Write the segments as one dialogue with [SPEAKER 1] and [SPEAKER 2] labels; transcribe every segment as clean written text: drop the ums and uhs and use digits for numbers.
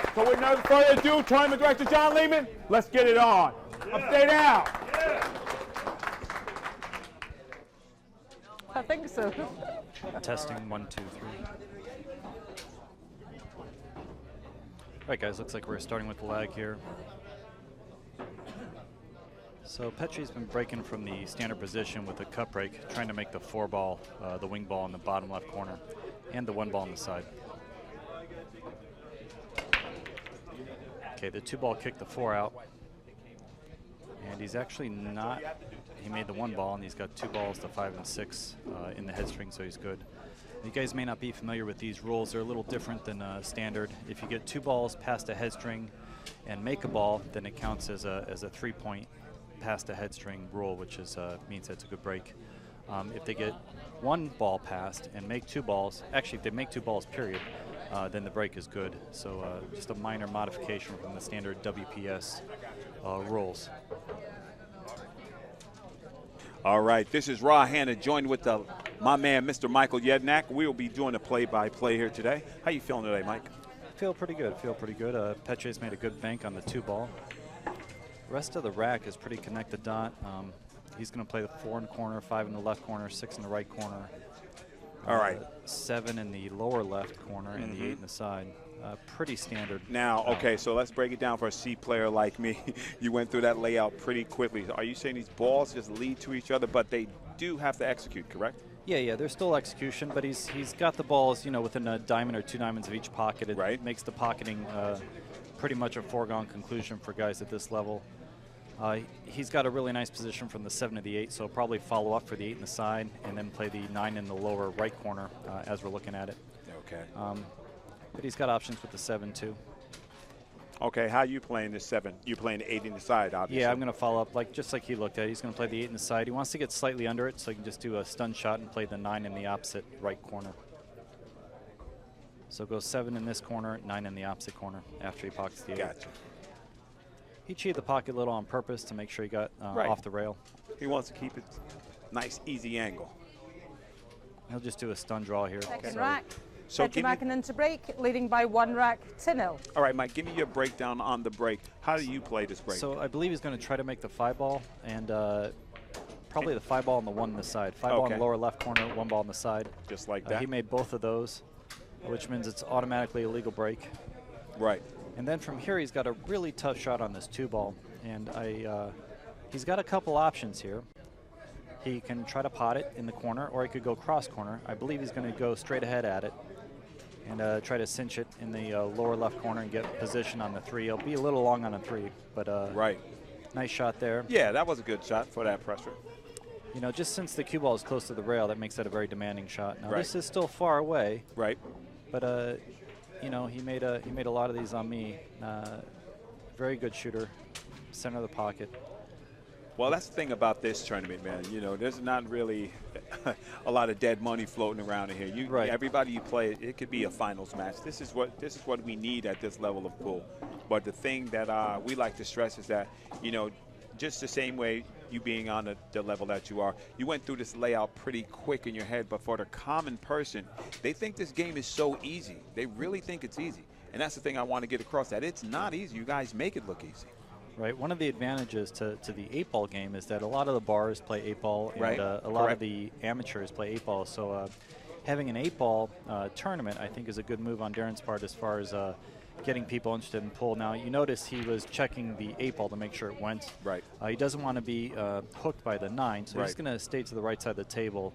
[SPEAKER 1] right, so with no further ado, tournament director John Lehman, let's get it on. Upstate out.
[SPEAKER 2] I think so.
[SPEAKER 3] Testing 1, 2, 3. All right, guys, looks like we're starting with the lag here. So Petri's been breaking from the standard position with a cut break, trying to make the 4-ball, the wing ball in the bottom left corner, and the 1-ball on the side. Okay, the 2-ball kicked the 4 out. And he's actually not, he made the 1-ball, and he's got 2 balls, the 5 and 6 in the head string, so he's good. You guys may not be familiar with these rules. They're a little different than standard. If you get 2 balls past a head string and make a ball, then it counts as a 3-point past a head string rule, which is means that's a good break. If they get 1 ball passed and make 2 balls, actually if they make 2 balls period, then the break is good. So just a minor modification from the standard WPS rules.
[SPEAKER 1] All right, this is Ra Hanna, joined with my man, Mr. Michael Yednak. We will be doing a play-by-play here today. How you feeling today, Mike?
[SPEAKER 3] Feel pretty good. Petri's made a good bank on the 2-ball. Rest of the rack is pretty connect the dot. He's going to play the 4 in the corner, 5 in the left corner, 6 in the right corner.
[SPEAKER 1] All right.
[SPEAKER 3] 7 in the lower left corner and the 8 in the side. Pretty standard.
[SPEAKER 1] Now, okay, so let's break it down for a C player like me. You went through that layout pretty quickly. Are you saying these balls just lead to each other, but they do have to execute, correct?
[SPEAKER 3] Yeah, there's still execution, but he's got the balls, within a diamond or 2 diamonds of each pocket. It makes the pocketing pretty much a foregone conclusion for guys at this level. He's got a really nice position from the 7 to the 8, so probably follow up for the 8 in the side and then play the 9 in the lower right corner as we're looking at it.
[SPEAKER 1] Okay.
[SPEAKER 3] But he's got options with the 7 too.
[SPEAKER 1] Okay, how are you playing this 7? You're playing the 8 in the side, obviously.
[SPEAKER 3] Yeah, I'm going to follow up just like he looked at. He's going to play the 8 in the side. He wants to get slightly under it, so he can just do a stun shot and play the 9 in the opposite right corner. So go 7 in this corner, 9 in the opposite corner after he pockets the 8.
[SPEAKER 1] Gotcha.
[SPEAKER 3] He cheated the pocket a little on purpose to make sure he got off the rail.
[SPEAKER 1] He wants to keep it nice, easy angle.
[SPEAKER 3] He'll just do a stun draw here.
[SPEAKER 2] Second rack.
[SPEAKER 1] So
[SPEAKER 2] Petri MAKKONEN to break, leading by 1 rack to 0.
[SPEAKER 1] All right, Mike, give me your breakdown on the break. How do you play this break?
[SPEAKER 3] So I believe he's going to try to make the 5-ball and probably the 5-ball and the 1 on the side. 5-ball in the lower left corner, 1 ball on the side.
[SPEAKER 1] Just like that.
[SPEAKER 3] He made both of those, which means it's automatically a legal break.
[SPEAKER 1] Right.
[SPEAKER 3] And then from here, he's got a really tough shot on this 2-ball. And he's got a couple options here. He can try to pot it in the corner, or he could go cross corner. I believe he's going to go straight ahead at it and try to cinch it in the lower left corner and get position on the 3. He'll be a little long on a 3, but nice shot there.
[SPEAKER 1] Yeah, that was a good shot for that pressure.
[SPEAKER 3] Just since the cue ball is close to the rail, that makes that a very demanding shot. Now this is still far away.
[SPEAKER 1] Right.
[SPEAKER 3] But he made a lot of these on me. Very good shooter, center of the pocket.
[SPEAKER 1] Well, that's the thing about this tournament, man. There's not really a lot of dead money floating around in here. Everybody you play, it could be a finals match. This is what we need at this level of pool. But the thing that we like to stress is that, just the same way you being on the level that you are, you went through this layout pretty quick in your head. But for the common person, they think this game is so easy. They really think it's easy. And that's the thing I want to get across, that it's not easy. You guys make it look easy.
[SPEAKER 3] Right. One of the advantages to the 8-ball game is that a lot of the bars play 8-ball and a lot of the amateurs play 8-ball. So having an 8-ball tournament, I think, is a good move on Darren's part as far as getting people interested in pool. Now, you notice he was checking the 8-ball to make sure it went.
[SPEAKER 1] Right.
[SPEAKER 3] He doesn't want to be hooked by the 9, so he's going to stay to the right side of the table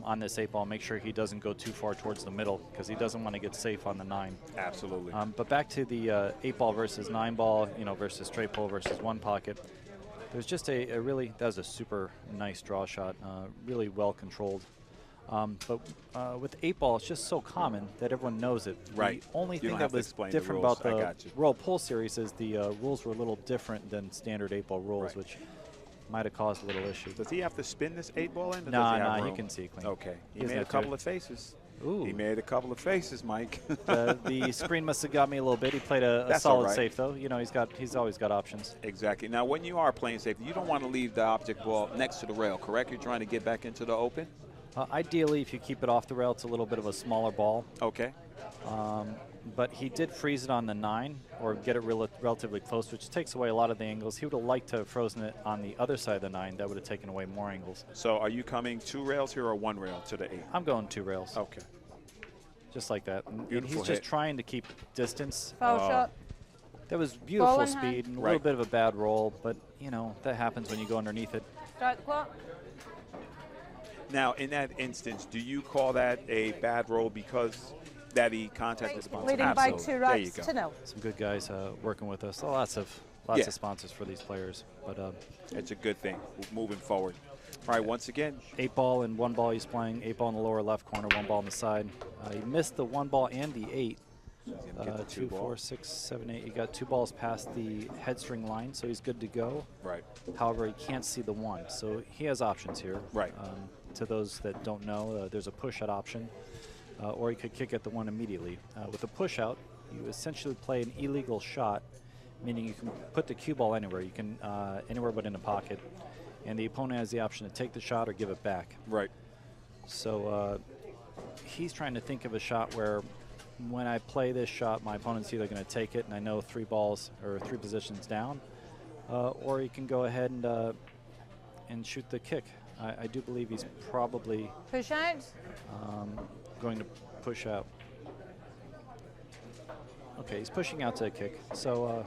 [SPEAKER 3] on this 8-ball, make sure he doesn't go too far towards the middle because he doesn't want to get safe on the 9.
[SPEAKER 1] Absolutely.
[SPEAKER 3] But back to the 8-ball versus 9-ball, versus straight pull versus 1 pocket. There's just that was a super nice draw shot, really well controlled. But with 8-ball, it's just so common that everyone knows it.
[SPEAKER 1] Right.
[SPEAKER 3] The only thing that was different about the World Pool Series is the rules were a little different than standard 8-ball rules, which might have caused a little issue.
[SPEAKER 1] Does he have to spin this 8-ball in?
[SPEAKER 3] No, he can see clean.
[SPEAKER 1] Okay. He made a couple of faces.
[SPEAKER 3] Ooh.
[SPEAKER 1] He made a couple of faces, Mike.
[SPEAKER 3] The screen must have got me a little bit. He played a solid safe, though. He's always got options.
[SPEAKER 1] Exactly. Now, when you are playing safe, you don't want to leave the object ball next to the rail, correct? You're trying to get back into the open?
[SPEAKER 3] Ideally, if you keep it off the rail, it's a little bit of a smaller ball.
[SPEAKER 1] Okay.
[SPEAKER 3] but he did freeze it on the 9 or get it relatively close, which takes away a lot of the angles. He would have liked to have frozen it on the other side of the 9. That would have taken away more angles.
[SPEAKER 1] So are you coming 2 rails here or 1 rail to the 8?
[SPEAKER 3] I'm going 2 rails.
[SPEAKER 1] Okay.
[SPEAKER 3] Just like that. And
[SPEAKER 1] Beautiful
[SPEAKER 3] he's
[SPEAKER 1] hit.
[SPEAKER 3] just trying to keep distance.
[SPEAKER 2] Foul shot.
[SPEAKER 3] That was beautiful
[SPEAKER 2] Ball in
[SPEAKER 3] speed
[SPEAKER 2] hand.
[SPEAKER 3] and a
[SPEAKER 1] Right.
[SPEAKER 3] little bit of a bad roll, but, you know, that happens when you go underneath it.
[SPEAKER 2] Start the clock.
[SPEAKER 1] Now, in that instance, do you call that a bad roll because that he contacted the sponsor?
[SPEAKER 2] Leading by
[SPEAKER 1] Absolutely.
[SPEAKER 2] 2
[SPEAKER 1] There you
[SPEAKER 2] racks
[SPEAKER 1] go.
[SPEAKER 2] to 0.
[SPEAKER 3] Some good guys working with us. Lots of sponsors for these players. But
[SPEAKER 1] It's a good thing moving forward. All right, once again.
[SPEAKER 3] 8 ball and 1 ball he's playing. 8 ball in the lower left corner, 1 ball on the side. He missed the 1 ball and the 8.
[SPEAKER 1] He's gonna get the
[SPEAKER 3] 2,
[SPEAKER 1] 2
[SPEAKER 3] 4,
[SPEAKER 1] ball.
[SPEAKER 3] 6, 7, 8. He got 2 balls past the head string line, so he's good to go.
[SPEAKER 1] Right.
[SPEAKER 3] However, he can't see the 1, so he has options here.
[SPEAKER 1] Right.
[SPEAKER 3] To those that don't know, there's a push-out option, or he could kick at the 1 immediately. With a push-out, you essentially play an illegal shot, meaning you can put the cue ball anywhere. You can anywhere but in the pocket, and the opponent has the option to take the shot or give it back.
[SPEAKER 1] Right.
[SPEAKER 3] So he's trying to think of a shot where when I play this shot, my opponent's either going to take it, and I know 3 balls or 3 positions down, or he can go ahead and shoot the kick. I do believe he's probably
[SPEAKER 2] Push out.
[SPEAKER 3] going to push out. Okay, he's pushing out to a kick. So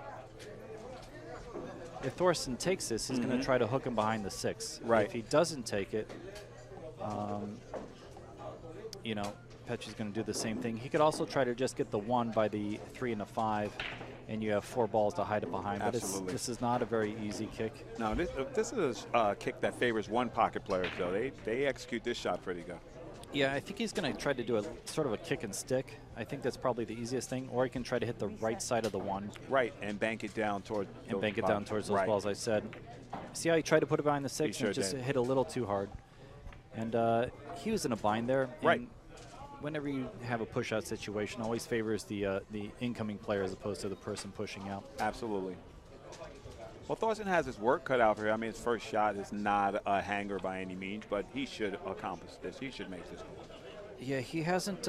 [SPEAKER 3] if Thorsten takes this, he's going to try to hook him behind the 6.
[SPEAKER 1] Right.
[SPEAKER 3] If he doesn't take it, you know, Petri's going to do the same thing. He could also try to just get the 1 by the 3 and the 5, and you have 4 balls to hide it behind.
[SPEAKER 1] Absolutely.
[SPEAKER 3] But this is not a very easy kick.
[SPEAKER 1] Now, this is a kick that favors one pocket player, so they execute this shot pretty good.
[SPEAKER 3] Yeah, I think he's going to try to do a sort of a kick and stick. I think that's probably the easiest thing. Or he can try to hit the right side of the 1.
[SPEAKER 1] Right, and bank it down toward
[SPEAKER 3] And bank it down towards those
[SPEAKER 1] right.
[SPEAKER 3] balls, I said. See how he tried to put it behind the 6
[SPEAKER 1] He
[SPEAKER 3] and
[SPEAKER 1] sure
[SPEAKER 3] just
[SPEAKER 1] did.
[SPEAKER 3] hit a little too hard. And he was in a bind there.
[SPEAKER 1] Right.
[SPEAKER 3] And whenever you have a push-out situation, always favors the incoming player as opposed to the person pushing out.
[SPEAKER 1] Absolutely. Well, Thorsten has his work cut out for him. I mean, his first shot is not a hanger by any means, but he should accomplish this. He should make this goal.
[SPEAKER 3] Yeah, he hasn't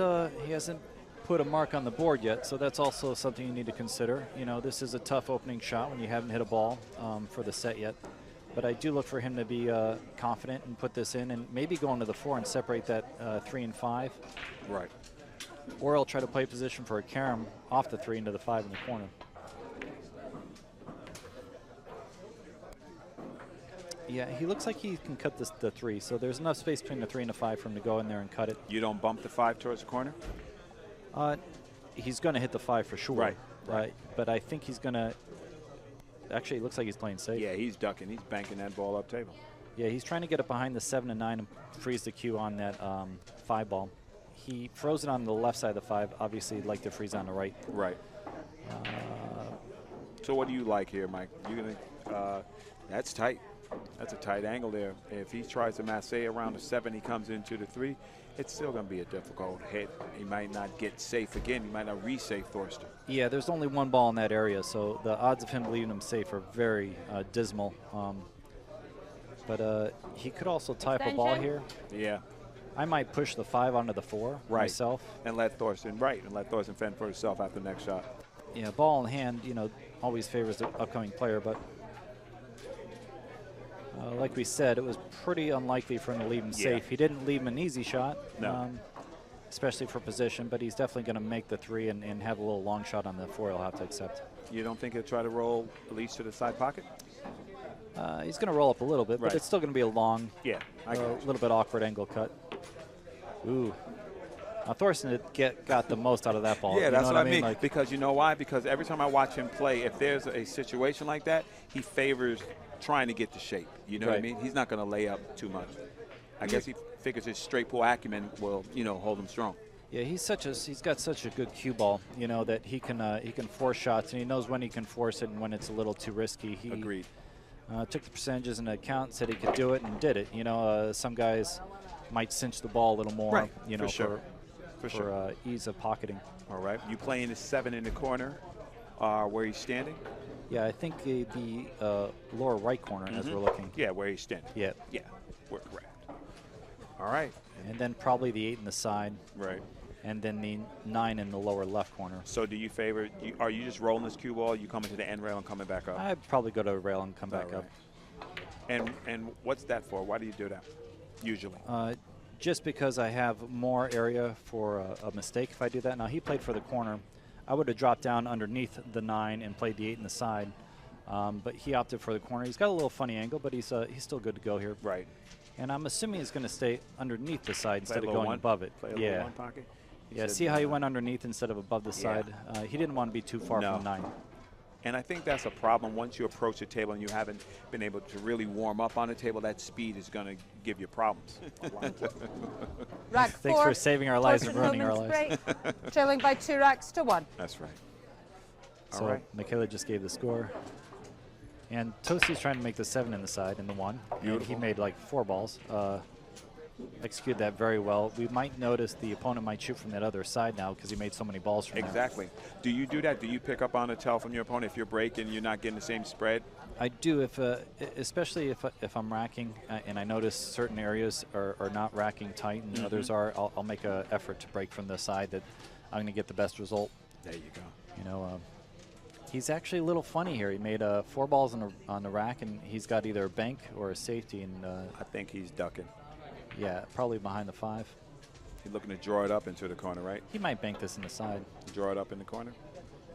[SPEAKER 3] put a mark on the board yet, so that's also something you need to consider. You know, this is a tough opening shot when you haven't hit a ball for the set yet. But I do look for him to be confident and put this in and maybe go into the 4 and separate that 3 and 5.
[SPEAKER 1] Right.
[SPEAKER 3] Or I'll try to play position for a carom off the 3 into the 5 in the corner. Yeah, he looks like he can cut the 3, so there's enough space between the 3 and the 5 for him to go in there and cut it.
[SPEAKER 1] You don't bump the 5 towards the corner?
[SPEAKER 3] He's going to hit the 5 for sure.
[SPEAKER 1] Right.
[SPEAKER 3] But I think he's going to. Actually, it looks like he's playing safe.
[SPEAKER 1] Yeah, he's ducking. He's banking that ball up table.
[SPEAKER 3] Yeah, he's trying to get it behind the 7 and 9 and freeze the cue on that 5 ball. He froze it on the left side of the 5. Obviously, he'd like to freeze on the right.
[SPEAKER 1] Right. So what do you like here, Mike? You're gonna. That's tight. That's a tight angle there. If he tries to masse around the 7, he comes into the 3. It's still going to be a difficult hit. He might not get safe again. He might not resafe Thorsten.
[SPEAKER 3] Yeah, there's only 1 ball in that area, so the odds of him leaving him safe are very dismal. But he could also tie up a ball here.
[SPEAKER 1] Yeah.
[SPEAKER 3] I might push the 5 onto the 4 myself.
[SPEAKER 1] And let Thorsten fend for himself after the next shot.
[SPEAKER 3] Yeah, ball in hand, you know, always favors the upcoming player, but like we said, it was pretty unlikely for him to leave him safe. He didn't leave him an easy shot, especially for position, but he's definitely going to make the 3 and have a little long shot on the 4 he'll have to accept.
[SPEAKER 1] You don't think he'll try to roll at least to the side pocket?
[SPEAKER 3] He's going to roll up a little bit, but it's still going to be a long,
[SPEAKER 1] I
[SPEAKER 3] a little bit awkward angle cut. Ooh. Thorsten got the most out of that ball.
[SPEAKER 1] Yeah, that's what I mean.
[SPEAKER 3] Like,
[SPEAKER 1] because you know why? Because every time I watch him play, if there's a situation like that, he favors trying to get the shape. You know what I mean? He's not going to lay up too much. I guess he figures his straight pull acumen will, hold him strong.
[SPEAKER 3] Yeah, he's got such a good cue ball, that he can force shots, and he knows when he can force it and when it's a little too risky. He
[SPEAKER 1] Agreed.
[SPEAKER 3] Took the percentages into account, said he could do it, and did it. Some guys might cinch the ball a little more, for ease of pocketing.
[SPEAKER 1] All right. You playing the 7 in the corner where he's standing?
[SPEAKER 3] Yeah, I think the lower right corner as we're looking.
[SPEAKER 1] Yeah, where he's standing.
[SPEAKER 3] Yeah.
[SPEAKER 1] Yeah, we're correct. All right.
[SPEAKER 3] And then probably the 8 in the side.
[SPEAKER 1] Right.
[SPEAKER 3] and then the 9 in the lower left corner.
[SPEAKER 1] So do you favor, are you just rolling this cue ball, you coming to the end rail and coming back up?
[SPEAKER 3] I'd probably go to rail and come back up.
[SPEAKER 1] And what's that for? Why do you do that, usually?
[SPEAKER 3] Just because I have more area for a mistake if I do that. Now, he played for the corner. I would have dropped down underneath the 9 and played the 8 in the side, but he opted for the corner. He's got a little funny angle, but he's still good to go here.
[SPEAKER 1] Right.
[SPEAKER 3] And I'm assuming he's going to stay underneath the side
[SPEAKER 1] Play
[SPEAKER 3] instead of going above it.
[SPEAKER 1] Play a little one pocket.
[SPEAKER 3] Yeah, see how he went underneath instead of above the side? He didn't want to be too far from the 9.
[SPEAKER 1] And I think that's a problem. Once you approach the table and you haven't been able to really warm up on the table, that speed is going to give you problems.
[SPEAKER 2] Rack
[SPEAKER 3] Thanks
[SPEAKER 2] 4,
[SPEAKER 3] for saving our lives and
[SPEAKER 2] Thorsten
[SPEAKER 3] ruining our
[SPEAKER 2] Hohmann's
[SPEAKER 3] lives.
[SPEAKER 2] break, trailing by 2 racks to 1.
[SPEAKER 1] That's right.
[SPEAKER 3] So
[SPEAKER 1] All right.
[SPEAKER 3] Michaela just gave the score. And Tosti's trying to make the 7 in the side in the 1. And he made like 4 balls. Executed that very well. We might notice the opponent might shoot from that other side now because he made so many balls from
[SPEAKER 1] Exactly. Do you do that? Do you pick up on a tell from your opponent if you're breaking and you're not getting the same spread?
[SPEAKER 3] I do, especially if I'm racking and I notice certain areas are not racking tight and others are. I'll make an effort to break from the side that I'm going to get the best result.
[SPEAKER 1] There you go.
[SPEAKER 3] You know, he's actually a little funny here. He made 4 balls on the rack, and he's got either a bank or a safety. And
[SPEAKER 1] I think he's ducking.
[SPEAKER 3] Yeah, probably behind the 5.
[SPEAKER 1] He's looking to draw it up into the corner, right?
[SPEAKER 3] He might bank this in the side.
[SPEAKER 1] Draw it up in the corner.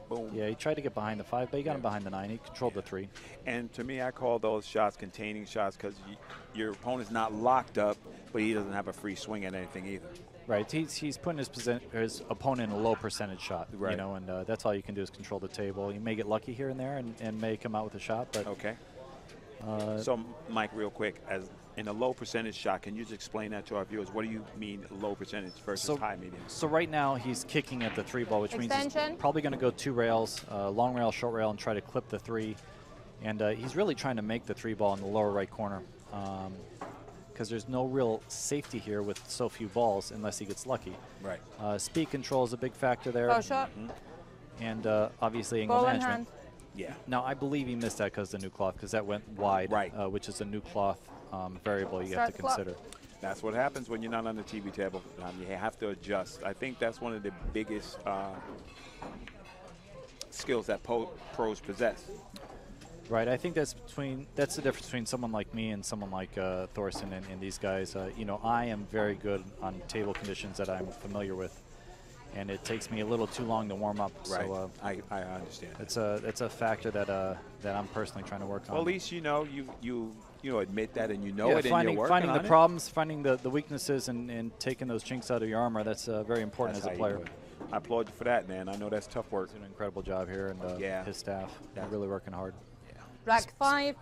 [SPEAKER 1] Boom.
[SPEAKER 3] Yeah, he tried to get behind the 5, but he got him behind the 9. He controlled the 3.
[SPEAKER 1] And to me, I call those shots containing shots because your opponent's not locked up, but he doesn't have a free swing at anything either.
[SPEAKER 3] Right, he's putting his opponent in a low percentage shot,
[SPEAKER 1] right.
[SPEAKER 3] You know, and that's all you can do is control the table. You may get lucky here and there and may come out with a shot, but
[SPEAKER 1] okay. So, Mike, real quick, as in a low percentage shot, can you just explain that to our viewers? What do you mean low percentage versus high medium?
[SPEAKER 3] So right now he's kicking at the 3 ball, which means he's probably going to go 2 rails, long rail, short rail, and try to clip the 3. And he's really trying to make the 3 ball in the lower right corner because there's no real safety here with so few balls unless he gets lucky.
[SPEAKER 1] Right.
[SPEAKER 3] Speed control is a big factor there.
[SPEAKER 2] Bow shot.
[SPEAKER 3] And obviously angle
[SPEAKER 2] Ball in
[SPEAKER 3] management.
[SPEAKER 2] hand.
[SPEAKER 1] Yeah.
[SPEAKER 3] Now, I believe he missed that because of the new cloth, because that went wide,
[SPEAKER 1] right.
[SPEAKER 3] Which is a new cloth variable you have to consider.
[SPEAKER 1] That's what happens when you're not on the TV table. You have to adjust. I think that's one of the biggest skills that pros possess.
[SPEAKER 3] Right. I think that's the difference between someone like me and someone like Thorsten and these guys. You know, I am very good on table conditions that I'm familiar with. And it takes me a little too long to warm up.
[SPEAKER 1] Right.
[SPEAKER 3] So,
[SPEAKER 1] I understand.
[SPEAKER 3] It's a factor that I'm personally trying to work on.
[SPEAKER 1] Well, at least you know you admit that and you know it,
[SPEAKER 3] finding,
[SPEAKER 1] and you're working
[SPEAKER 3] finding
[SPEAKER 1] on
[SPEAKER 3] the problems, finding the weaknesses, and taking those chinks out of your armor. That's very important as a player.
[SPEAKER 1] I applaud you for that, man. I know that's tough work.
[SPEAKER 3] He's doing an incredible job here, and his staff are really working hard.
[SPEAKER 1] Yeah.
[SPEAKER 2] Rack 5,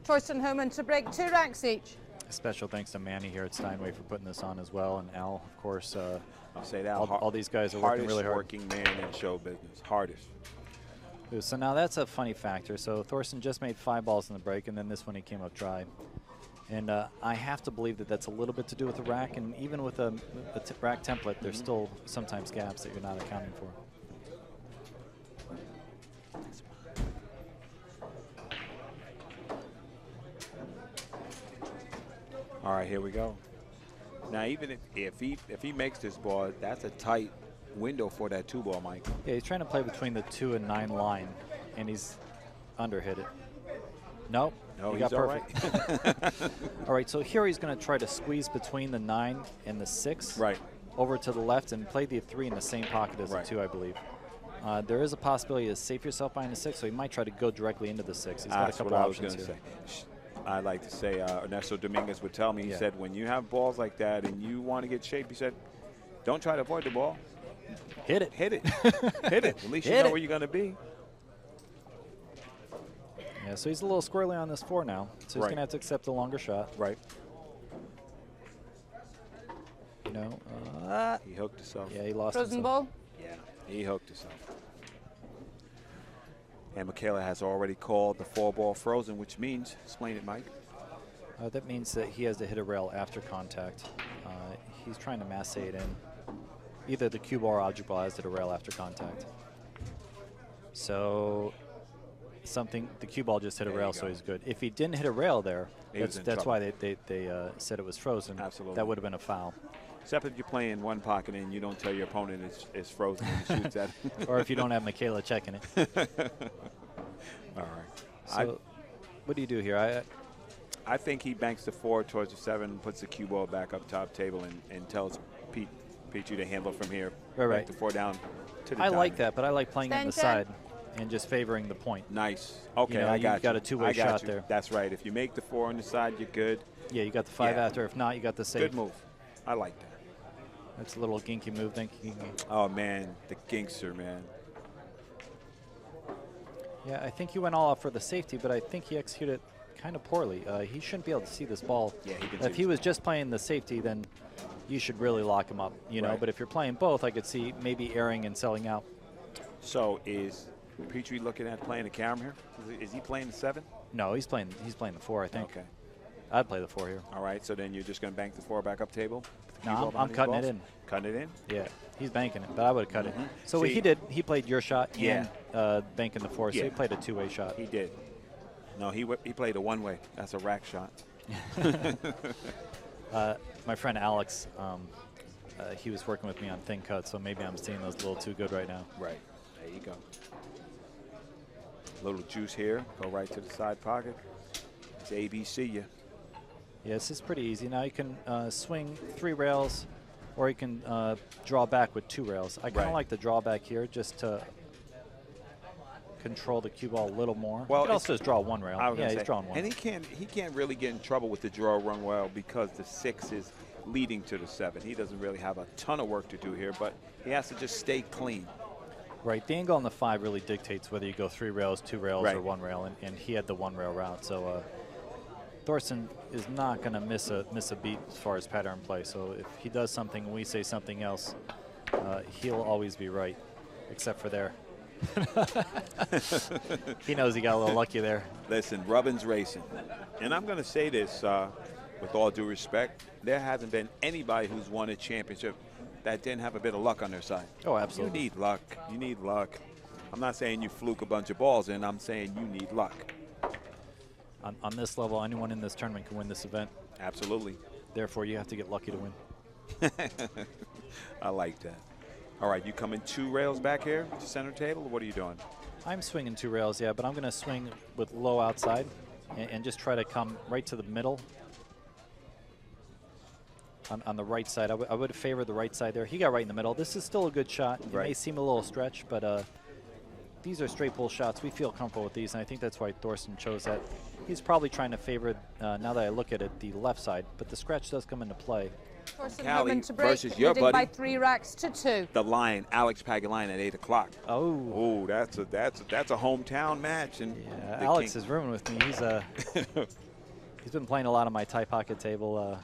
[SPEAKER 2] Thorsten Hohmann to break 2 racks each.
[SPEAKER 3] Special thanks to Manny here at Steinway for putting this on as well, and Al, of course.
[SPEAKER 1] I'll say that.
[SPEAKER 3] All these guys are working really hard.
[SPEAKER 1] Hardest working man in show business. Hardest.
[SPEAKER 3] So now that's a funny factor. So Thorsten just made 5 balls in the break, and then this one he came up dry. And I have to believe that that's a little bit to do with the rack, and even with a rack template, there's still sometimes gaps that you're not accounting for.
[SPEAKER 1] All right, here we go. Now, even if he makes this ball, that's a tight window for that 2 ball, Mike.
[SPEAKER 3] Yeah, he's trying to play between the 2 and 9 line, and he's underhit it. Nope.
[SPEAKER 1] No,
[SPEAKER 3] he
[SPEAKER 1] he's
[SPEAKER 3] got perfect.
[SPEAKER 1] all right.
[SPEAKER 3] All right, so here he's going to try to squeeze between the 9 and the 6.
[SPEAKER 1] Right.
[SPEAKER 3] Over to the left and play the 3 in the same pocket as the 2, I believe. There is a possibility to save yourself behind the 6, so he might try to go directly into the 6. He's got a couple options here.
[SPEAKER 1] I like to say, Ernesto Dominguez would tell me, he said, when you have balls like that and you want to get shape, he said, don't try to avoid the ball.
[SPEAKER 3] Hit it.
[SPEAKER 1] Hit it. Hit it. At least you know where you're going to be.
[SPEAKER 3] Yeah, so he's a little squirrely on this 4 now, so he's going to have to accept the longer shot.
[SPEAKER 1] Right.
[SPEAKER 3] You know,
[SPEAKER 1] he hooked himself.
[SPEAKER 3] Yeah, he lost
[SPEAKER 2] Frozen
[SPEAKER 3] himself.
[SPEAKER 2] ball.
[SPEAKER 1] Yeah, he hooked himself. And Michaela has already called the 4 ball frozen, which means, explain it, Mike.
[SPEAKER 3] That means that he has to hit a rail after contact. He's trying to massate it in. Either the cue ball or object ball has to hit a rail after contact. So the cue ball just hit a rail, so he's good. If he didn't hit a rail there, that's why they said it was frozen.
[SPEAKER 1] Absolutely.
[SPEAKER 3] That would have been a foul.
[SPEAKER 1] Except if you're playing one pocket and you don't tell your opponent it's frozen and he shoots at it.
[SPEAKER 3] Or if you don't have Michaela checking it.
[SPEAKER 1] All right.
[SPEAKER 3] So what do you do here?
[SPEAKER 1] I think he banks the 4 towards the 7, puts the cue ball back up top table, and tells Petri to handle from here.
[SPEAKER 3] Right.
[SPEAKER 1] Bank the 4 down to the
[SPEAKER 3] I
[SPEAKER 1] diamond.
[SPEAKER 3] like that, but I like playing on the
[SPEAKER 2] Stand
[SPEAKER 3] side and just favoring the point.
[SPEAKER 1] Nice. Okay,
[SPEAKER 3] You know,
[SPEAKER 1] I got
[SPEAKER 3] you've got a two-way
[SPEAKER 1] I got
[SPEAKER 3] shot
[SPEAKER 1] you.
[SPEAKER 3] there.
[SPEAKER 1] That's right. If you make the 4 on the side, you're good.
[SPEAKER 3] Yeah, you got the 5
[SPEAKER 1] Yeah.
[SPEAKER 3] after. If not, you got the save.
[SPEAKER 1] Good move. I like that.
[SPEAKER 3] That's a little ginky move. Thank you.
[SPEAKER 1] Oh, man, the ginkster, man.
[SPEAKER 3] Yeah, I think he went all out for the safety, but I think he executed kind of poorly. He shouldn't be able to see this ball.
[SPEAKER 1] Yeah, he can
[SPEAKER 3] If
[SPEAKER 1] see
[SPEAKER 3] he was just playing the safety, then you should really lock him up, you know.
[SPEAKER 1] Right.
[SPEAKER 3] But if you're playing both, I could see maybe airing and selling out.
[SPEAKER 1] So is Petri looking at playing the camera here? Is he playing the 7?
[SPEAKER 3] No, he's playing the 4, I think.
[SPEAKER 1] Okay.
[SPEAKER 3] I'd play the 4 here.
[SPEAKER 1] All right, so then you're just going to bank the 4 back up table?
[SPEAKER 3] No, I'm cutting it in.
[SPEAKER 1] Cutting it in?
[SPEAKER 3] Yeah, he's banking it, but I would have cut it. So what
[SPEAKER 1] See-
[SPEAKER 3] he did, he played your shot
[SPEAKER 1] Yeah.
[SPEAKER 3] and banking the 4, so he
[SPEAKER 1] Yeah.
[SPEAKER 3] played a two-way shot.
[SPEAKER 1] He did. No, he played a one-way. That's a rack shot.
[SPEAKER 3] My friend Alex, he was working with me on thin cuts, so maybe I'm seeing those a little too good right now.
[SPEAKER 1] Right. There you go. Little juice here. Go right to the side pocket. It's ABC you.
[SPEAKER 3] Yeah, this is pretty easy. Now you can swing 3 rails, or you can draw back with 2 rails. I kind of
[SPEAKER 1] Right.
[SPEAKER 3] like the drawback here just to control the cue ball a little more.
[SPEAKER 1] Well,
[SPEAKER 3] You can also just draw 1 rail.
[SPEAKER 1] I was
[SPEAKER 3] Yeah,
[SPEAKER 1] gonna
[SPEAKER 3] he's
[SPEAKER 1] say,
[SPEAKER 3] drawing 1.
[SPEAKER 1] and he can't really get in trouble with the draw run well because the 6 is leading to the 7. He doesn't really have a ton of work to do here, but he has to just stay clean.
[SPEAKER 3] Right, the angle on the 5 really dictates whether you go 3 rails, 2 rails,
[SPEAKER 1] Right.
[SPEAKER 3] or 1 rail, and he had the 1 rail route. So Thorsten is not going to miss a beat as far as pattern play. So if he does something and we say something else, he'll always be right, except for there. He knows he got a little lucky there.
[SPEAKER 1] Listen, rubbin's racing. And I'm going to say this with all due respect. There hasn't been anybody who's won a championship that didn't have a bit of luck on their side.
[SPEAKER 3] Oh, absolutely.
[SPEAKER 1] You need luck. You need luck. I'm not saying you fluke a bunch of balls in. I'm saying you need luck.
[SPEAKER 3] On this level, anyone in this tournament can win this event.
[SPEAKER 1] Absolutely.
[SPEAKER 3] Therefore, you have to get lucky to win.
[SPEAKER 1] I like that. All right, you coming 2 rails back here to center table, or what are you doing?
[SPEAKER 3] I'm swinging 2 rails, yeah, but I'm going to swing with low outside and just try to come right to the middle. On the right side, I would favor the right side there. He got right in the middle. This is still a good shot. It may seem a little stretch, but these are straight pull shots. We feel comfortable with these, and I think that's why Thorsten chose that. He's probably trying to favor, now that I look at it, the left side, but the scratch does come into play.
[SPEAKER 2] Thorsten
[SPEAKER 1] Callie
[SPEAKER 2] Homan to break,
[SPEAKER 1] versus your
[SPEAKER 2] leading
[SPEAKER 1] buddy.
[SPEAKER 2] by 3 racks to 2.
[SPEAKER 1] The Lion, Alex Pagulayan at 8 o'clock.
[SPEAKER 3] Oh.
[SPEAKER 1] Oh, that's a hometown match. And
[SPEAKER 3] Yeah,
[SPEAKER 1] the
[SPEAKER 3] Alex
[SPEAKER 1] king-
[SPEAKER 3] is rooming with me. He's been playing a lot of my tie pocket table,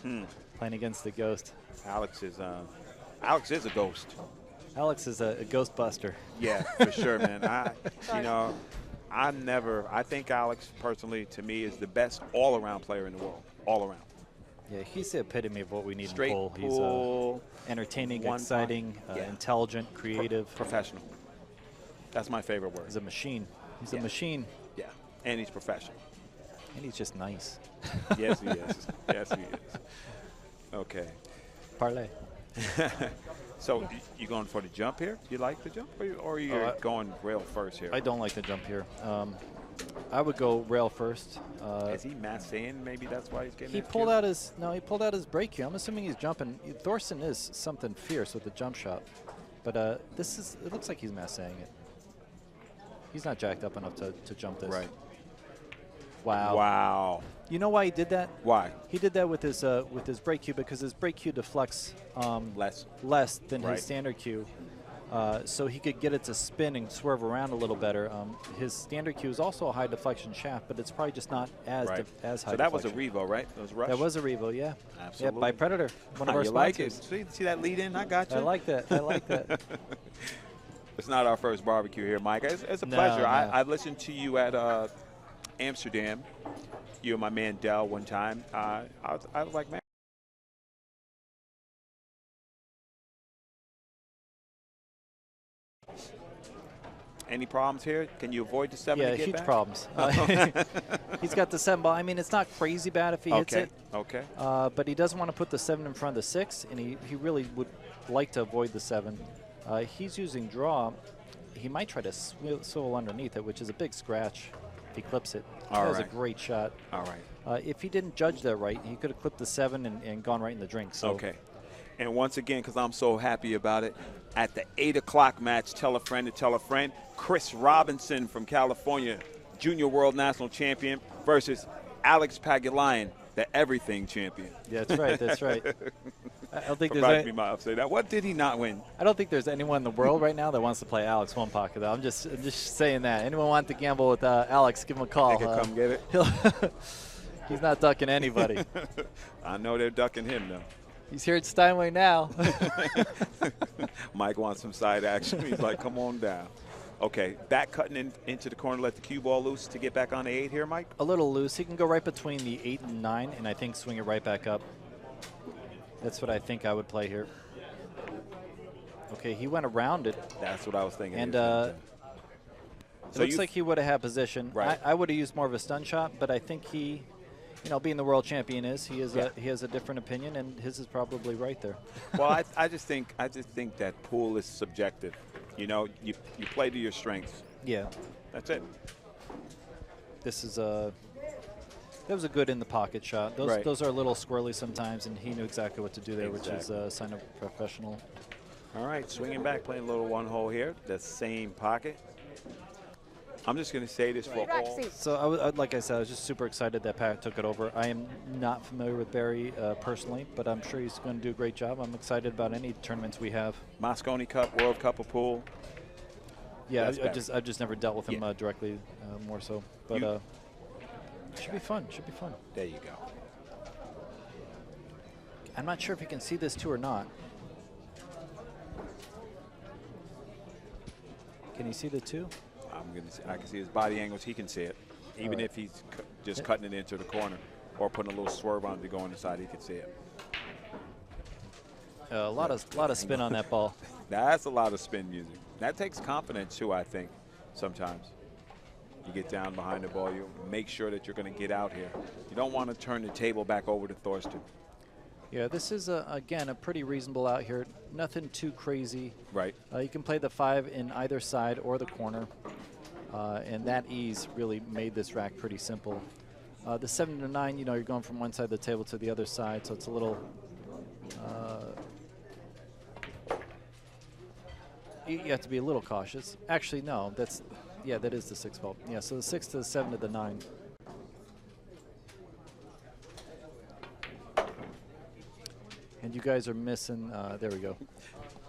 [SPEAKER 3] playing against the Ghost.
[SPEAKER 1] Alex is a ghost.
[SPEAKER 3] Alex is a ghost buster.
[SPEAKER 1] Yeah, for sure, man. I think Alex, personally, to me, is the best all-around player in the world. All around.
[SPEAKER 3] Yeah, he's the epitome of what we need
[SPEAKER 1] Straight
[SPEAKER 3] in pool.
[SPEAKER 1] pool,
[SPEAKER 3] He's entertaining,
[SPEAKER 1] one
[SPEAKER 3] exciting,
[SPEAKER 1] yeah.
[SPEAKER 3] intelligent, creative.
[SPEAKER 1] professional. That's my favorite word.
[SPEAKER 3] He's a machine. He's
[SPEAKER 1] Yeah.
[SPEAKER 3] a machine,
[SPEAKER 1] Yeah, and he's professional.
[SPEAKER 3] and he's just nice.
[SPEAKER 1] Yes, he is. Yes, he is. Okay.
[SPEAKER 3] Parlay.
[SPEAKER 1] So you going for the jump here? You like the jump, or are you going rail first here?
[SPEAKER 3] I don't like the jump here. I would go rail first.
[SPEAKER 1] Is he massing? Maybe that's why he's getting.
[SPEAKER 3] He
[SPEAKER 1] that
[SPEAKER 3] pulled
[SPEAKER 1] cue?
[SPEAKER 3] out his break cue. I'm assuming he's jumping. Thorsten is something fierce with the jump shot, but it looks like he's massing it. He's not jacked up enough to jump this.
[SPEAKER 1] Right.
[SPEAKER 3] Wow.
[SPEAKER 1] Wow.
[SPEAKER 3] You know why he did that?
[SPEAKER 1] Why?
[SPEAKER 3] He did that with his break cue because his break cue deflects less than
[SPEAKER 1] Right.
[SPEAKER 3] his standard cue, so he could get it to spin and swerve around a little better. His standard cue is also a high deflection shaft, but it's probably just not as
[SPEAKER 1] Right.
[SPEAKER 3] as high.
[SPEAKER 1] So that was a
[SPEAKER 3] deflection.
[SPEAKER 1] Revo, right? That was Rush.
[SPEAKER 3] That was a Revo, yeah.
[SPEAKER 1] Absolutely.
[SPEAKER 3] Yeah, by Predator, one of our
[SPEAKER 1] you like it?
[SPEAKER 3] sponsors.
[SPEAKER 1] See that lead in? I got you.
[SPEAKER 3] I like that. I like that.
[SPEAKER 1] It's not our first barbecue here, Mike. It's a
[SPEAKER 3] No,
[SPEAKER 1] pleasure.
[SPEAKER 3] no.
[SPEAKER 1] I listened to you at Amsterdam. You and my man Dell one time. I was like, man. Any problems here? Can you avoid the 7
[SPEAKER 3] Yeah,
[SPEAKER 1] to get
[SPEAKER 3] huge
[SPEAKER 1] back?
[SPEAKER 3] problems. He's got the 7 ball. I mean, it's not crazy bad if he hits it.
[SPEAKER 1] Okay.
[SPEAKER 3] But he doesn't want to put the 7 in front of the 6, and he really would like to avoid the 7. He's using draw. He might try to swivel underneath it, which is a big scratch if he clips it. That was a great shot.
[SPEAKER 1] All right.
[SPEAKER 3] If he didn't judge that right, he could have clipped the 7 and gone right in the drink. So.
[SPEAKER 1] Okay. And once again, because I'm so happy about it, at the 8 o'clock match, tell a friend to tell a friend, Chris Robinson from California, Junior World National Champion, versus Alex Pagulayan, the everything champion.
[SPEAKER 3] Yeah, that's right. That's right. I don't think
[SPEAKER 1] there's me might say that. What did he not win?
[SPEAKER 3] I don't think there's anyone in the world right now that wants to play Alex One Pocket. Though I'm just saying that. Anyone want to gamble with Alex? Give him a call.
[SPEAKER 1] They can come get it.
[SPEAKER 3] He's not ducking anybody.
[SPEAKER 1] I know they're ducking him though.
[SPEAKER 3] He's here at Steinway now.
[SPEAKER 1] Mike wants some side action. He's like, come on down. Okay, back cutting into the corner, let the cue ball loose to get back on the 8 here, Mike?
[SPEAKER 3] A little loose. He can go right between the 8 and 9, and I think swing it right back up. That's what I think I would play here. Okay, he went around it.
[SPEAKER 1] That's what I was thinking.
[SPEAKER 3] And it looks like he would have had position.
[SPEAKER 1] Right.
[SPEAKER 3] I would have used more of a stun shot, but I think he, being the world champion he has a different opinion, and his is probably right there.
[SPEAKER 1] Well, I just think that pool is subjective. You play to your strengths.
[SPEAKER 3] Yeah.
[SPEAKER 1] That's it.
[SPEAKER 3] This is that was a good in the pocket shot. Those are a little squirrely sometimes, and he knew exactly what to do there, which is a sign of professional.
[SPEAKER 1] All right, swinging back, playing a little one hole here, the same pocket. I'm just going to say this for all.
[SPEAKER 3] So, like I said, I was just super excited that Pat took it over. I am not familiar with Barry personally, but I'm sure he's going to do a great job. I'm excited about any tournaments we have.
[SPEAKER 1] Moscone Cup, World Cup of Pool.
[SPEAKER 3] Yeah, I've just never dealt with him directly, more so. But should be fun. Should be fun.
[SPEAKER 1] There you go.
[SPEAKER 3] I'm not sure if you can see this too or not. Can you see the 2?
[SPEAKER 1] I can see his body angles. He can see it. Even if he's just cutting it into the corner or putting a little swerve on it to go on the side, he can see it.
[SPEAKER 3] A lot of spin on that ball.
[SPEAKER 1] That's a lot of spin music. That takes confidence too, I think, sometimes. You get down behind the ball, you make sure that you're going to get out here. You don't want to turn the table back over to Thorsten.
[SPEAKER 3] Yeah, this is, again, a pretty reasonable out here. Nothing too crazy.
[SPEAKER 1] Right.
[SPEAKER 3] You can play the 5 in either side or the corner. And that ease really made this rack pretty simple. The 7 to 9, you're going from one side of the table to the other side, so it's a little you have to be a little cautious. Actually, no, that is the 6 ball. Yeah, so the 6 to the 7 to the 9. And you guys are missing, there we go.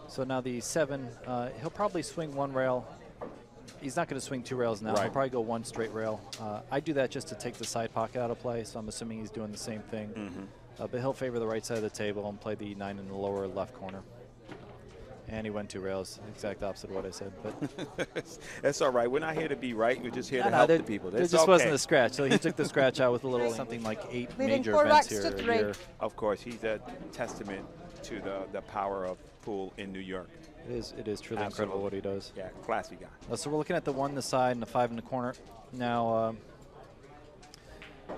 [SPEAKER 3] So now the 7, he'll probably swing 1 rail. He's not going to swing 2 rails now.
[SPEAKER 1] Right.
[SPEAKER 3] He'll probably go 1 straight rail. I do that just to take the side pocket out of play, so I'm assuming he's doing the same thing. But he'll favor the right side of the table and play the 9 in the lower left corner. And he went 2 rails, exact opposite of what I said. But
[SPEAKER 1] that's all right. We're not here to be right. We're just here to help the people.
[SPEAKER 3] There just wasn't a scratch. So he took the scratch out with a little something like 8 major events here a year.
[SPEAKER 1] Of course, he's a testament to the power of pool in New York.
[SPEAKER 3] It is truly incredible what he does.
[SPEAKER 1] Yeah, classy guy.
[SPEAKER 3] So we're looking at the 1 in the side and the 5 in the corner. Now,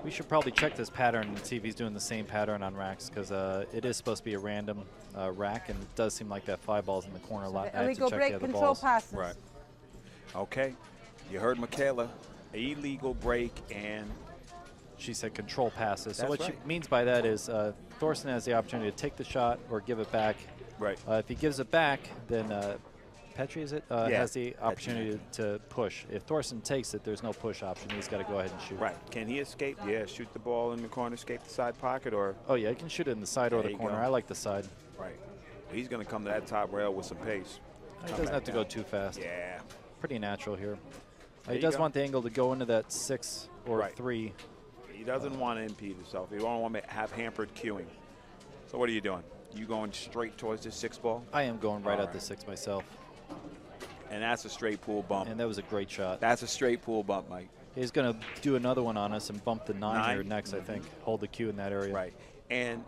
[SPEAKER 3] we should probably check this pattern and see if he's doing the same pattern on racks, because it is supposed to be a random rack, and it does seem like that 5 ball's in the corner a lot. I have to check the other balls.
[SPEAKER 2] Passes.
[SPEAKER 1] Right. Okay. You heard Michaela. Illegal break, and
[SPEAKER 3] she said control passes. So
[SPEAKER 1] That's
[SPEAKER 3] what
[SPEAKER 1] right.
[SPEAKER 3] she means by that is Thorsten has the opportunity to take the shot or give it back.
[SPEAKER 1] Right.
[SPEAKER 3] If he gives it back, then Petri, is it? Has the opportunity to push. If Thorsten takes it, there's no push option. He's got to go ahead and shoot.
[SPEAKER 1] Right. Can he escape? Yeah, shoot the ball in the corner, escape the side pocket, or?
[SPEAKER 3] Oh, yeah, he can shoot it in the side or the corner. I like the side.
[SPEAKER 1] Right. He's going to come to that top rail with some pace.
[SPEAKER 3] He doesn't have to go too fast.
[SPEAKER 1] Yeah.
[SPEAKER 3] Pretty natural here. He does want the angle to go into that 6 or 3.
[SPEAKER 1] He doesn't want to impede himself. He don't want to have hampered cueing. So what are you doing? You going straight towards this 6 ball?
[SPEAKER 3] I am going right at the 6 myself.
[SPEAKER 1] And that's a straight pool bump.
[SPEAKER 3] And that was a great shot.
[SPEAKER 1] That's a straight pool bump, Mike.
[SPEAKER 3] He's going to do another one on us and bump the 9 here next, I think. Hold the cue in that area.
[SPEAKER 1] Right. And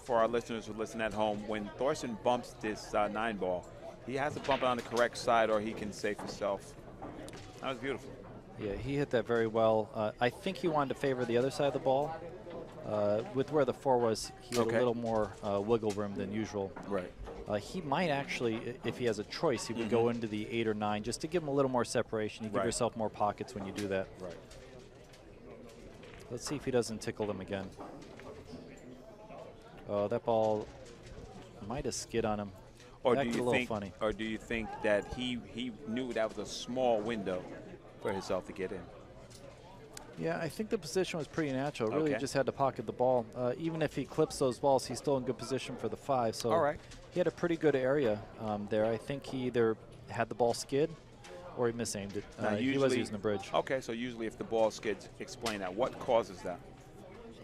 [SPEAKER 1] for our listeners who listen at home, when Thorsten bumps this 9 ball, He has to bump it on the correct side, or he can save himself. That was beautiful.
[SPEAKER 3] Yeah, he hit that very well. I think he wanted to favor the other side of the ball. With where the 4 was, he had a little more wiggle room than usual.
[SPEAKER 1] Right.
[SPEAKER 3] He might actually, if he has a choice, he would go into the 8 or 9 just to give him a little more separation. You give yourself more pockets when you do that.
[SPEAKER 1] Right.
[SPEAKER 3] Let's see if he doesn't tickle them again. Oh, that ball might have skid on him.
[SPEAKER 1] Or
[SPEAKER 3] that
[SPEAKER 1] do
[SPEAKER 3] a
[SPEAKER 1] you
[SPEAKER 3] little
[SPEAKER 1] think?
[SPEAKER 3] funny.
[SPEAKER 1] Or do you think that he knew that was a small window for himself to get in?
[SPEAKER 3] Yeah, I think the position was pretty natural. Really
[SPEAKER 1] Okay.
[SPEAKER 3] just had to pocket the ball. Even if he clips those balls, he's still in good position for the 5. So
[SPEAKER 1] All right.
[SPEAKER 3] he had a pretty good area there. I think he either had the ball skid or he misaimed it. He was using the bridge.
[SPEAKER 1] Okay, so usually if the ball skids, explain that. What causes that?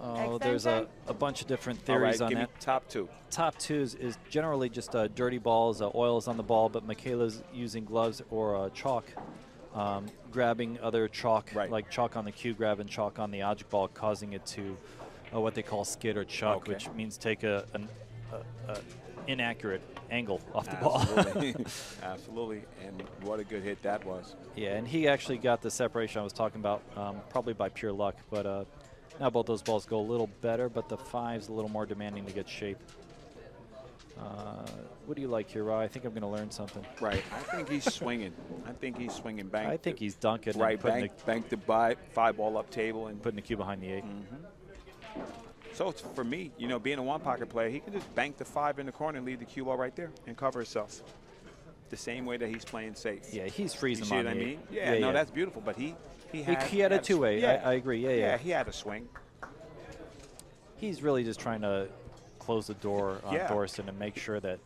[SPEAKER 3] Oh, there's a bunch of different
[SPEAKER 1] All right,
[SPEAKER 3] theories on
[SPEAKER 1] give me
[SPEAKER 3] that.
[SPEAKER 1] top 2.
[SPEAKER 3] Top 2 is generally just dirty balls, oil is on the ball, but Michaela's using gloves or chalk. Grabbing other chalk, like chalk on the cue, grabbing chalk on the object ball, causing it to what they call skid or chuck, which means take an inaccurate angle off the ball.
[SPEAKER 1] Absolutely, and what a good hit that was.
[SPEAKER 3] Yeah, and he actually got the separation I was talking about, probably by pure luck, but now both those balls go a little better, but the 5's a little more demanding to get shape. What do you like here, Ra? I think I'm going to learn something.
[SPEAKER 1] Right. I think he's swinging. I think he's swinging bank.
[SPEAKER 3] I think he's dunking.
[SPEAKER 1] Right. Bank the 5 ball up table and
[SPEAKER 3] putting the cue behind the 8.
[SPEAKER 1] So it's, for me, you know, being a 1-pocket player, he can just bank the 5 in the corner and leave the cue ball right there and cover himself. The same way that he's playing safe.
[SPEAKER 3] Yeah, he's freezing
[SPEAKER 1] you see
[SPEAKER 3] on
[SPEAKER 1] what I
[SPEAKER 3] the 8.
[SPEAKER 1] mean? Yeah, no, that's beautiful. But he
[SPEAKER 3] had a 2-way.
[SPEAKER 1] Yeah.
[SPEAKER 3] I agree. Yeah.
[SPEAKER 1] He had a swing.
[SPEAKER 3] He's really just trying to close the door on Thorsten and make sure that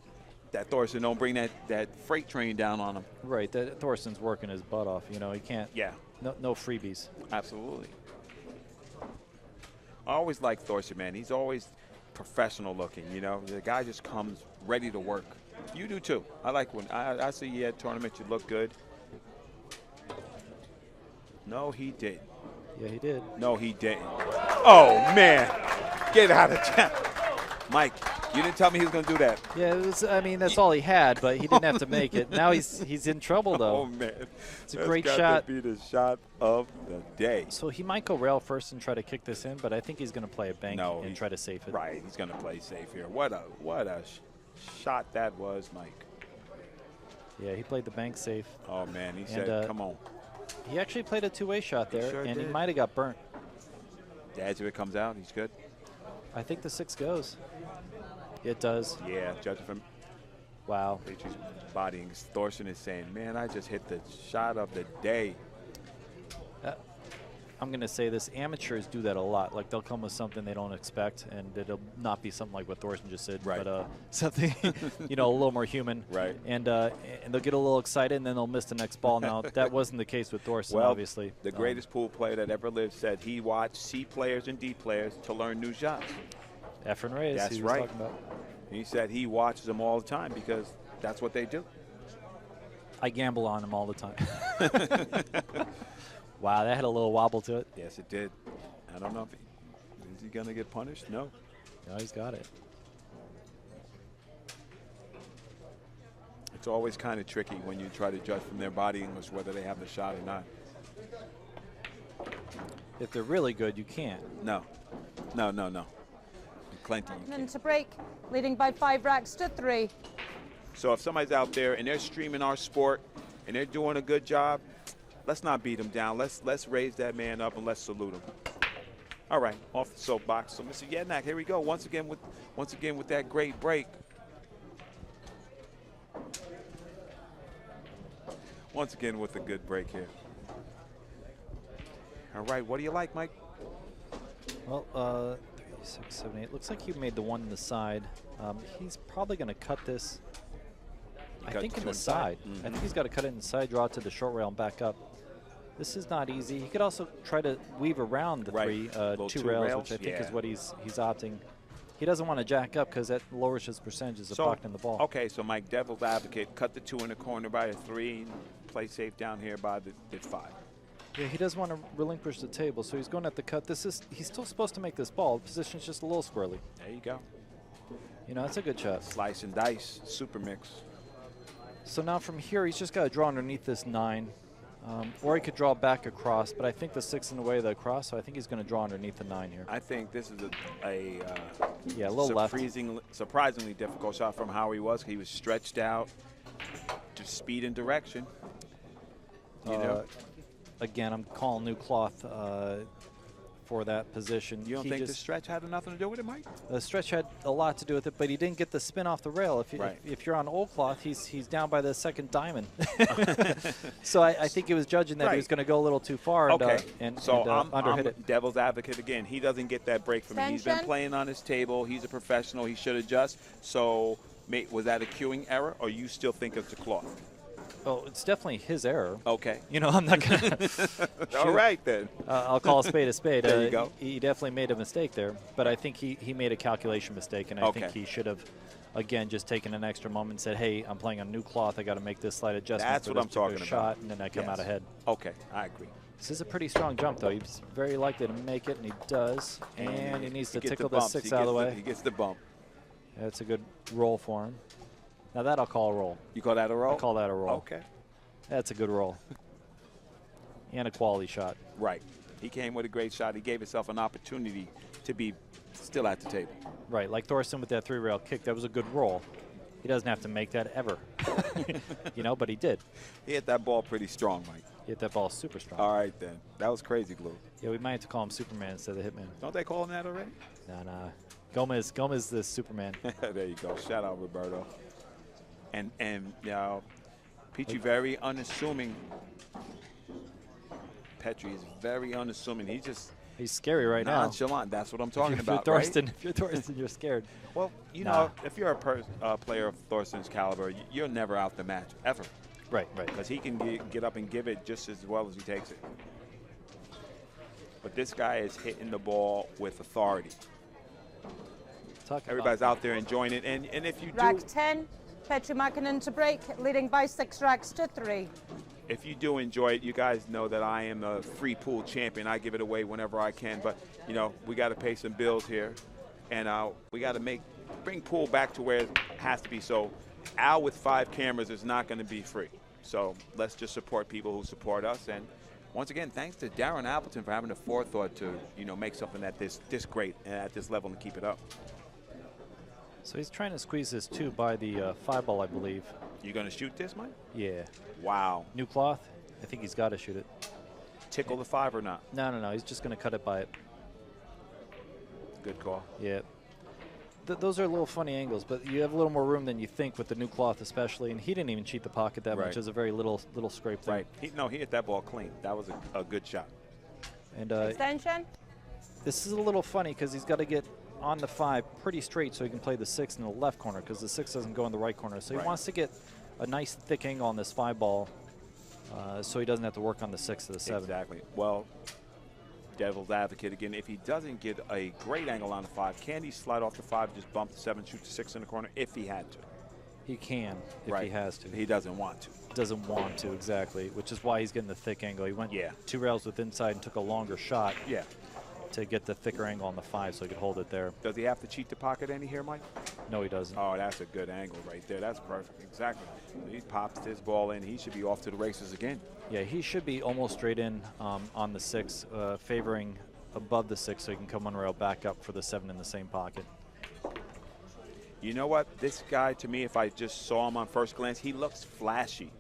[SPEAKER 1] Thorsten don't bring that freight train down on him.
[SPEAKER 3] Right, that Thorsten's working his butt off. You know, he can't.
[SPEAKER 1] Yeah.
[SPEAKER 3] No freebies.
[SPEAKER 1] Absolutely. I always like Thorsten, man. He's always professional looking. You know, the guy just comes ready to work. You do too. I like when I see you at tournaments. You look good. No, he didn't.
[SPEAKER 3] Yeah, he did.
[SPEAKER 1] No, he didn't. Oh man, get out of town, Mike. You didn't tell me he was going to do that.
[SPEAKER 3] Yeah, it was, I mean, that's all he had, but he didn't have to make it. Now he's in trouble, though.
[SPEAKER 1] Oh, man.
[SPEAKER 3] It's a great shot.
[SPEAKER 1] To be the shot of the day.
[SPEAKER 3] So he might go rail first and try to kick this in, but I think he's going to play a bank and try to save it.
[SPEAKER 1] Right, he's going to play safe here. What a shot that was, Mike.
[SPEAKER 3] Yeah, he played the bank safe.
[SPEAKER 1] Oh, man, he said, come on.
[SPEAKER 3] He actually played a 2-way shot there,
[SPEAKER 1] sure
[SPEAKER 3] and
[SPEAKER 1] did.
[SPEAKER 3] he might have got burnt.
[SPEAKER 1] The edge of it comes out. He's good.
[SPEAKER 3] I think the 6 goes. It does.
[SPEAKER 1] Yeah, judging from Petri's bodying, Thorsten is saying, man, I just hit the shot of the day.
[SPEAKER 3] I'm going to say this. Amateurs do that a lot. Like, they'll come with something they don't expect, and it'll not be something like what Thorsten just said, but something, you know, a little more human.
[SPEAKER 1] Right.
[SPEAKER 3] And they'll get a little excited, and then they'll miss the next ball. Now, that wasn't the case with Thorsten, obviously.
[SPEAKER 1] The greatest pool player that ever lived said he watched C players and D players to learn new shots.
[SPEAKER 3] Efren Reyes.
[SPEAKER 1] That's right. He said he watches them all the time because that's what they do.
[SPEAKER 3] I gamble on them all the time. Wow, that had a little wobble to it.
[SPEAKER 1] Yes, it did. I don't know if is he going to get punished? No.
[SPEAKER 3] No, he's got it.
[SPEAKER 1] It's always kind of tricky when you try to judge from their body English whether they have the shot or not.
[SPEAKER 3] If they're really good, you can't.
[SPEAKER 1] No. Plenty.
[SPEAKER 2] And to break, leading by 5 racks to 3.
[SPEAKER 1] So if somebody's out there and they're streaming our sport and they're doing a good job, let's not beat them down. Let's raise that man up and let's salute him. All right, off the soapbox. So Mr. Yednak, here we go. Once again with that great break. Once again with a good break here. All right, what do you like, Mike?
[SPEAKER 3] Well, 3, 6, 7, 8. Looks like you made the 1 in the side. He's probably going to cut this. I think in the side. I think he's got to cut it inside, draw it to the short rail, and back up. This is not easy. He could also try to weave around the 2 rails, which I think is what he's opting. He doesn't want to jack up because that lowers his percentages of blocking the ball.
[SPEAKER 1] Okay, so Mike, devil's advocate, cut the 2 in the corner by a 3, and play safe down here by the 5.
[SPEAKER 3] Yeah, he doesn't want to relinquish the table, so he's going at the cut. He's still supposed to make this ball. The position's just a little squirrely.
[SPEAKER 1] There you go.
[SPEAKER 3] You know, that's a good shot.
[SPEAKER 1] Slice and dice, super mix.
[SPEAKER 3] So now from here, he's just got to draw underneath this 9. Or he could draw back across, but I think the 6 in the way of the cross, so I think he's going to draw underneath the 9 here.
[SPEAKER 1] I think this is a
[SPEAKER 3] little left.
[SPEAKER 1] Surprisingly difficult shot from how he was. He was stretched out, just speed and direction. You know.
[SPEAKER 3] Again, I'm calling new cloth for that position.
[SPEAKER 1] You don't think the stretch had nothing to do with it, Mike?
[SPEAKER 3] The stretch had a lot to do with it, but he didn't get the spin off the rail. If you're on old cloth, he's down by the second diamond. So I think he was judging that he was going to go a little too far and, underhit it.
[SPEAKER 1] Devil's advocate again. He doesn't get that break from me. He's been playing on his table. He's a professional. He should adjust. So, mate, was that a cueing error, or you still think it's a cloth?
[SPEAKER 3] Oh, it's definitely his error.
[SPEAKER 1] Okay.
[SPEAKER 3] You know, I'm not going to.
[SPEAKER 1] All right, then.
[SPEAKER 3] I'll call a spade a spade.
[SPEAKER 1] There you go.
[SPEAKER 3] He definitely made a mistake there, but I think he made a calculation mistake, and I think he should have, again, just taken an extra moment and said, hey, I'm playing on new cloth. I got to make this slight adjustment.
[SPEAKER 1] That's what I'm talking about.
[SPEAKER 3] Shot, and then I come out ahead.
[SPEAKER 1] Okay, I agree.
[SPEAKER 3] This is a pretty strong jump, though. He's very likely to make it, and he does. And he needs to tickle the 6 out of the way.
[SPEAKER 1] He gets the bump.
[SPEAKER 3] That's a good roll for him. Now that I'll call a roll.
[SPEAKER 1] You call that a roll?
[SPEAKER 3] I'll call that a roll.
[SPEAKER 1] Okay.
[SPEAKER 3] That's a good roll. And a quality shot.
[SPEAKER 1] Right. He came with a great shot. He gave himself an opportunity to be still at the table.
[SPEAKER 3] Right, like Thorsten with that 3-rail kick. That was a good roll. He doesn't have to make that ever. You know, but he did.
[SPEAKER 1] He hit that ball pretty strong, Mike.
[SPEAKER 3] He hit that ball super strong.
[SPEAKER 1] All right, then. That was crazy, Glue.
[SPEAKER 3] Yeah, we might have to call him Superman instead of Hitman.
[SPEAKER 1] Don't they call him that already?
[SPEAKER 3] No. Gomez the Superman.
[SPEAKER 1] There you go. Shout out, Roberto. And you know, Petri very unassuming. Petri is very unassuming.
[SPEAKER 3] He's scary right now.
[SPEAKER 1] Nonchalant. That's what I'm talking about,
[SPEAKER 3] Thorsten,
[SPEAKER 1] right?
[SPEAKER 3] If you're Thorsten, you're scared.
[SPEAKER 1] Well, you know, if you're a player of Thorsten's caliber, you're never out the match, ever.
[SPEAKER 3] Right.
[SPEAKER 1] Because he can get up and give it just as well as he takes it. But this guy is hitting the ball with authority. Everybody's out there enjoying it. And if you
[SPEAKER 2] Rack 10, Petri MAKKONEN to break, leading by 6 racks to 3.
[SPEAKER 1] If you do enjoy it, you guys know that I am a free pool champion. I give it away whenever I can. But, you know, we got to pay some bills here. And we got to bring pool back to where it has to be. So Al with 5 cameras is not going to be free. So let's just support people who support us. And once again, thanks to Darren Appleton for having the forethought to, you know, make something that this great at this level and keep it up.
[SPEAKER 3] So he's trying to squeeze this 2 by the 5 ball, I believe.
[SPEAKER 1] You going to shoot this, Mike?
[SPEAKER 3] Yeah.
[SPEAKER 1] Wow.
[SPEAKER 3] New cloth? I think he's got to shoot it.
[SPEAKER 1] Tickle the 5 or not?
[SPEAKER 3] No. He's just going to cut it by it.
[SPEAKER 1] Good call.
[SPEAKER 3] Yeah. Those are little funny angles, but you have a little more room than you think with the new cloth especially, and he didn't even cheat the pocket that much. It was a very little scrape there.
[SPEAKER 1] Right. He hit that ball clean. That was a good shot.
[SPEAKER 3] And
[SPEAKER 2] extension?
[SPEAKER 3] This is a little funny because he's got to get on the 5 pretty straight so he can play the 6 in the left corner because the 6 doesn't go in the right corner. So he wants to get a nice thick angle on this 5 ball so he doesn't have to work on the 6 to the 7.
[SPEAKER 1] Exactly. Well, devil's advocate again, if he doesn't get a great angle on the 5, can he slide off the 5, just bump the 7, shoot the 6 in the corner if he had to?
[SPEAKER 3] He can if he has to.
[SPEAKER 1] He doesn't want to.
[SPEAKER 3] Doesn't want to, exactly, which is why he's getting the thick angle. He went 2 rails with inside and took a longer shot.
[SPEAKER 1] Yeah.
[SPEAKER 3] To get the thicker angle on the 5 so he could hold it there.
[SPEAKER 1] Does he have to cheat the pocket any here, Mike?
[SPEAKER 3] No, he doesn't.
[SPEAKER 1] Oh, that's a good angle right there. That's perfect. Exactly. He pops this ball in. He should be off to the races again.
[SPEAKER 3] Yeah, he should be almost straight in on the 6, favoring above the 6 so he can come 1 rail back up for the 7 in the same pocket.
[SPEAKER 1] You know what? This guy, to me, if I just saw him on first glance, he looks flashy.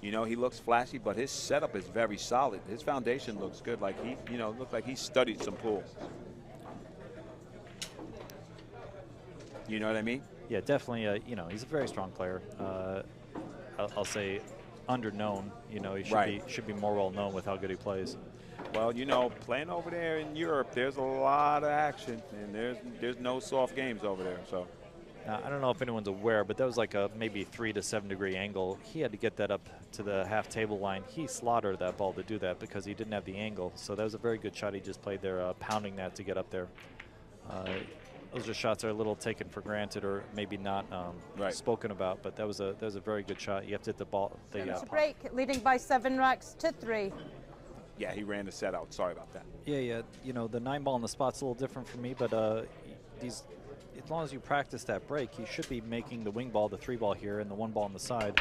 [SPEAKER 1] You know, he looks flashy, but his setup is very solid. His foundation looks good. Like he, you know, looked like he studied some pool. You know what I mean?
[SPEAKER 3] Yeah, definitely. You know, he's a very strong player. I'll say underknown. You know, he should be more well known with how good he plays.
[SPEAKER 1] Well, you know, playing over there in Europe, there's a lot of action, and there's no soft games over there. So.
[SPEAKER 3] I don't know if anyone's aware, but that was like a maybe 3 to 7 degree angle. He had to get that up to the half table line. He slaughtered that ball to do that because he didn't have the angle. So that was a very good shot he just played there, pounding that to get up there. Those are shots that are a little taken for granted or maybe not spoken about, but that was a very good shot. You have to hit the ball.
[SPEAKER 2] To break, leading by 7 racks to 3.
[SPEAKER 1] Yeah, he ran the set out. Sorry about that.
[SPEAKER 3] Yeah. You know, the 9 ball in the spot's a little different for me, but as long as you practice that break, you should be making the wing ball, the 3 ball here, and the 1 ball on the side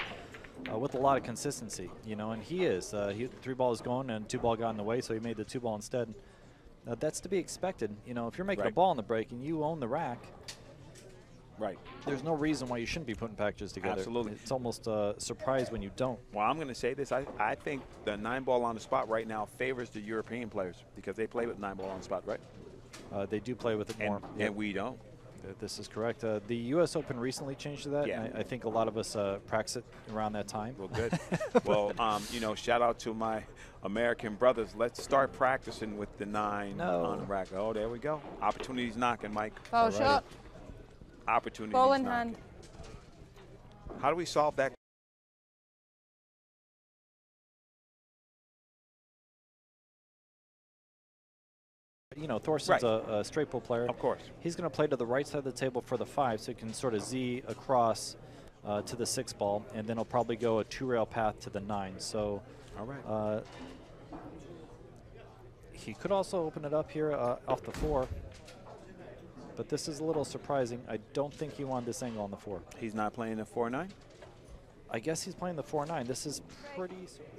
[SPEAKER 3] with a lot of consistency, you know, and he is. He 3 ball is going and 2 ball got in the way, so he made the 2 ball instead. That's to be expected. You know, if you're making a ball in the break and you own the rack, there's no reason why you shouldn't be putting packages together.
[SPEAKER 1] Absolutely.
[SPEAKER 3] It's almost a surprise when you don't.
[SPEAKER 1] Well, I'm going to say this. I think the 9 ball on the spot right now favors the European players because they play with 9 ball on the spot, right?
[SPEAKER 3] They do play with it more.
[SPEAKER 1] And we don't.
[SPEAKER 3] This is correct. The U.S. Open recently changed to that.
[SPEAKER 1] Yeah.
[SPEAKER 3] And I think a lot of us practice it around that time.
[SPEAKER 1] Well, good. Well, you know, shout out to my American brothers. Let's start practicing with the 9 on the rack. Oh, there we go. Opportunities knocking, Mike.
[SPEAKER 2] Ball shot.
[SPEAKER 1] Opportunities
[SPEAKER 2] Ball in
[SPEAKER 1] knocking.
[SPEAKER 2] hand.
[SPEAKER 1] How do we solve that?
[SPEAKER 3] You know, Thorsten's a straight pull player.
[SPEAKER 1] Of course.
[SPEAKER 3] He's going to play to the right side of the table for the 5, so he can sort of Z across to the 6 ball, and then he'll probably go a 2-rail path to the 9. So,
[SPEAKER 1] all right.
[SPEAKER 3] He could also open it up here off the 4, but this is a little surprising. I don't think he wanted this angle on the 4.
[SPEAKER 1] He's not playing the 4-9?
[SPEAKER 3] I guess he's playing the 4-9. This is pretty.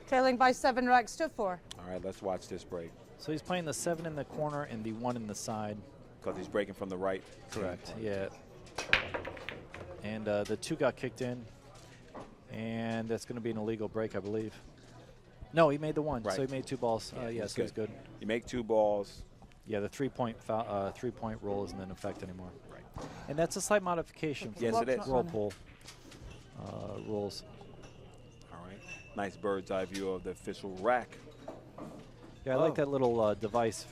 [SPEAKER 2] Trailing by 7 racks to 4.
[SPEAKER 1] All right, let's watch this break.
[SPEAKER 3] So he's playing the 7 in the corner and the 1 in the side.
[SPEAKER 1] Because he's breaking from the right.
[SPEAKER 3] Correct, yeah. And the 2 got kicked in, and that's going to be an illegal break, I believe. No, he made the 1, so he made 2 balls. Yeah, so he's good.
[SPEAKER 1] You make 2 balls.
[SPEAKER 3] Yeah, the 3-point rule isn't in effect anymore. Right. And that's a slight modification for
[SPEAKER 1] yes, it is.
[SPEAKER 3] whirlpool rules.
[SPEAKER 1] All right. Nice bird's eye view of the official rack.
[SPEAKER 3] Yeah, I like that little device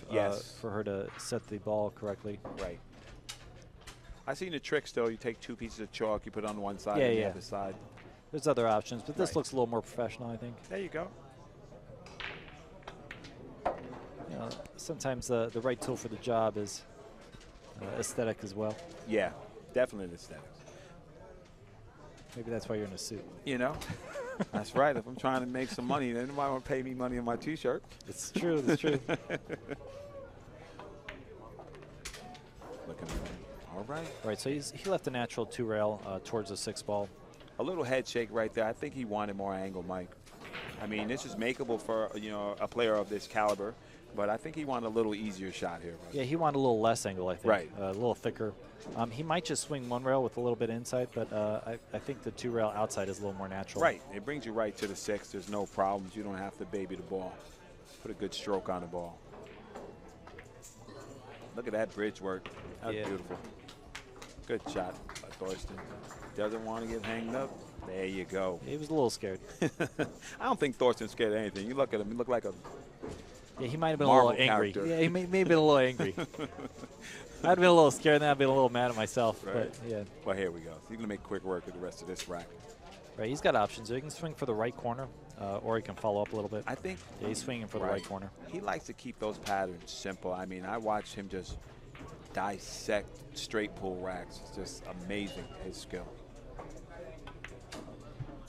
[SPEAKER 3] for her to set the ball correctly.
[SPEAKER 1] Right. I seen the tricks though. You take 2 pieces of chalk, you put it on one side and the other side.
[SPEAKER 3] There's other options, but this looks a little more professional, I think.
[SPEAKER 1] There you go.
[SPEAKER 3] You know, sometimes the right tool for the job is aesthetic as well.
[SPEAKER 1] Yeah, definitely aesthetic.
[SPEAKER 3] Maybe that's why you're in a suit.
[SPEAKER 1] You know, that's right. If I'm trying to make some money, then nobody want to pay me money on my T-shirt.
[SPEAKER 3] It's true. It's true.
[SPEAKER 1] Looking all right.
[SPEAKER 3] Right. So he left a natural 2-rail towards the 6 ball.
[SPEAKER 1] A little head shake right there. I think he wanted more angle, Mike. I mean, this is makeable for a player of this caliber, but I think he wanted a little easier shot here.
[SPEAKER 3] Yeah, he wanted a little less angle, I think.
[SPEAKER 1] Right.
[SPEAKER 3] A little thicker. He might just swing 1 rail with a little bit inside, but I think the 2-rail outside is a little more natural.
[SPEAKER 1] Right. It brings you right to the 6. There's no problems. You don't have to baby the ball. Put a good stroke on the ball. Look at that bridge work. That was beautiful. Good shot by Thorsten. Doesn't want to get hanged up. There you go.
[SPEAKER 3] He was a little scared.
[SPEAKER 1] I don't think Thorsten's scared of anything. You look at him, he looked like a
[SPEAKER 3] Yeah, he might have been
[SPEAKER 1] Marvel
[SPEAKER 3] a little angry.
[SPEAKER 1] character.
[SPEAKER 3] Yeah, he may have been a little angry. I'd have been a little scared, and then I'd been a little mad at myself.
[SPEAKER 1] Right.
[SPEAKER 3] But yeah.
[SPEAKER 1] Well, here we go. So you're going to make quick work of the rest of this rack.
[SPEAKER 3] Right, he's got options. He can swing for the right corner, or he can follow up a little bit.
[SPEAKER 1] I think.
[SPEAKER 3] Yeah, he's swinging for the right corner.
[SPEAKER 1] He likes to keep those patterns simple. I mean, I watched him just dissect straight pull racks. It's just amazing, his skill.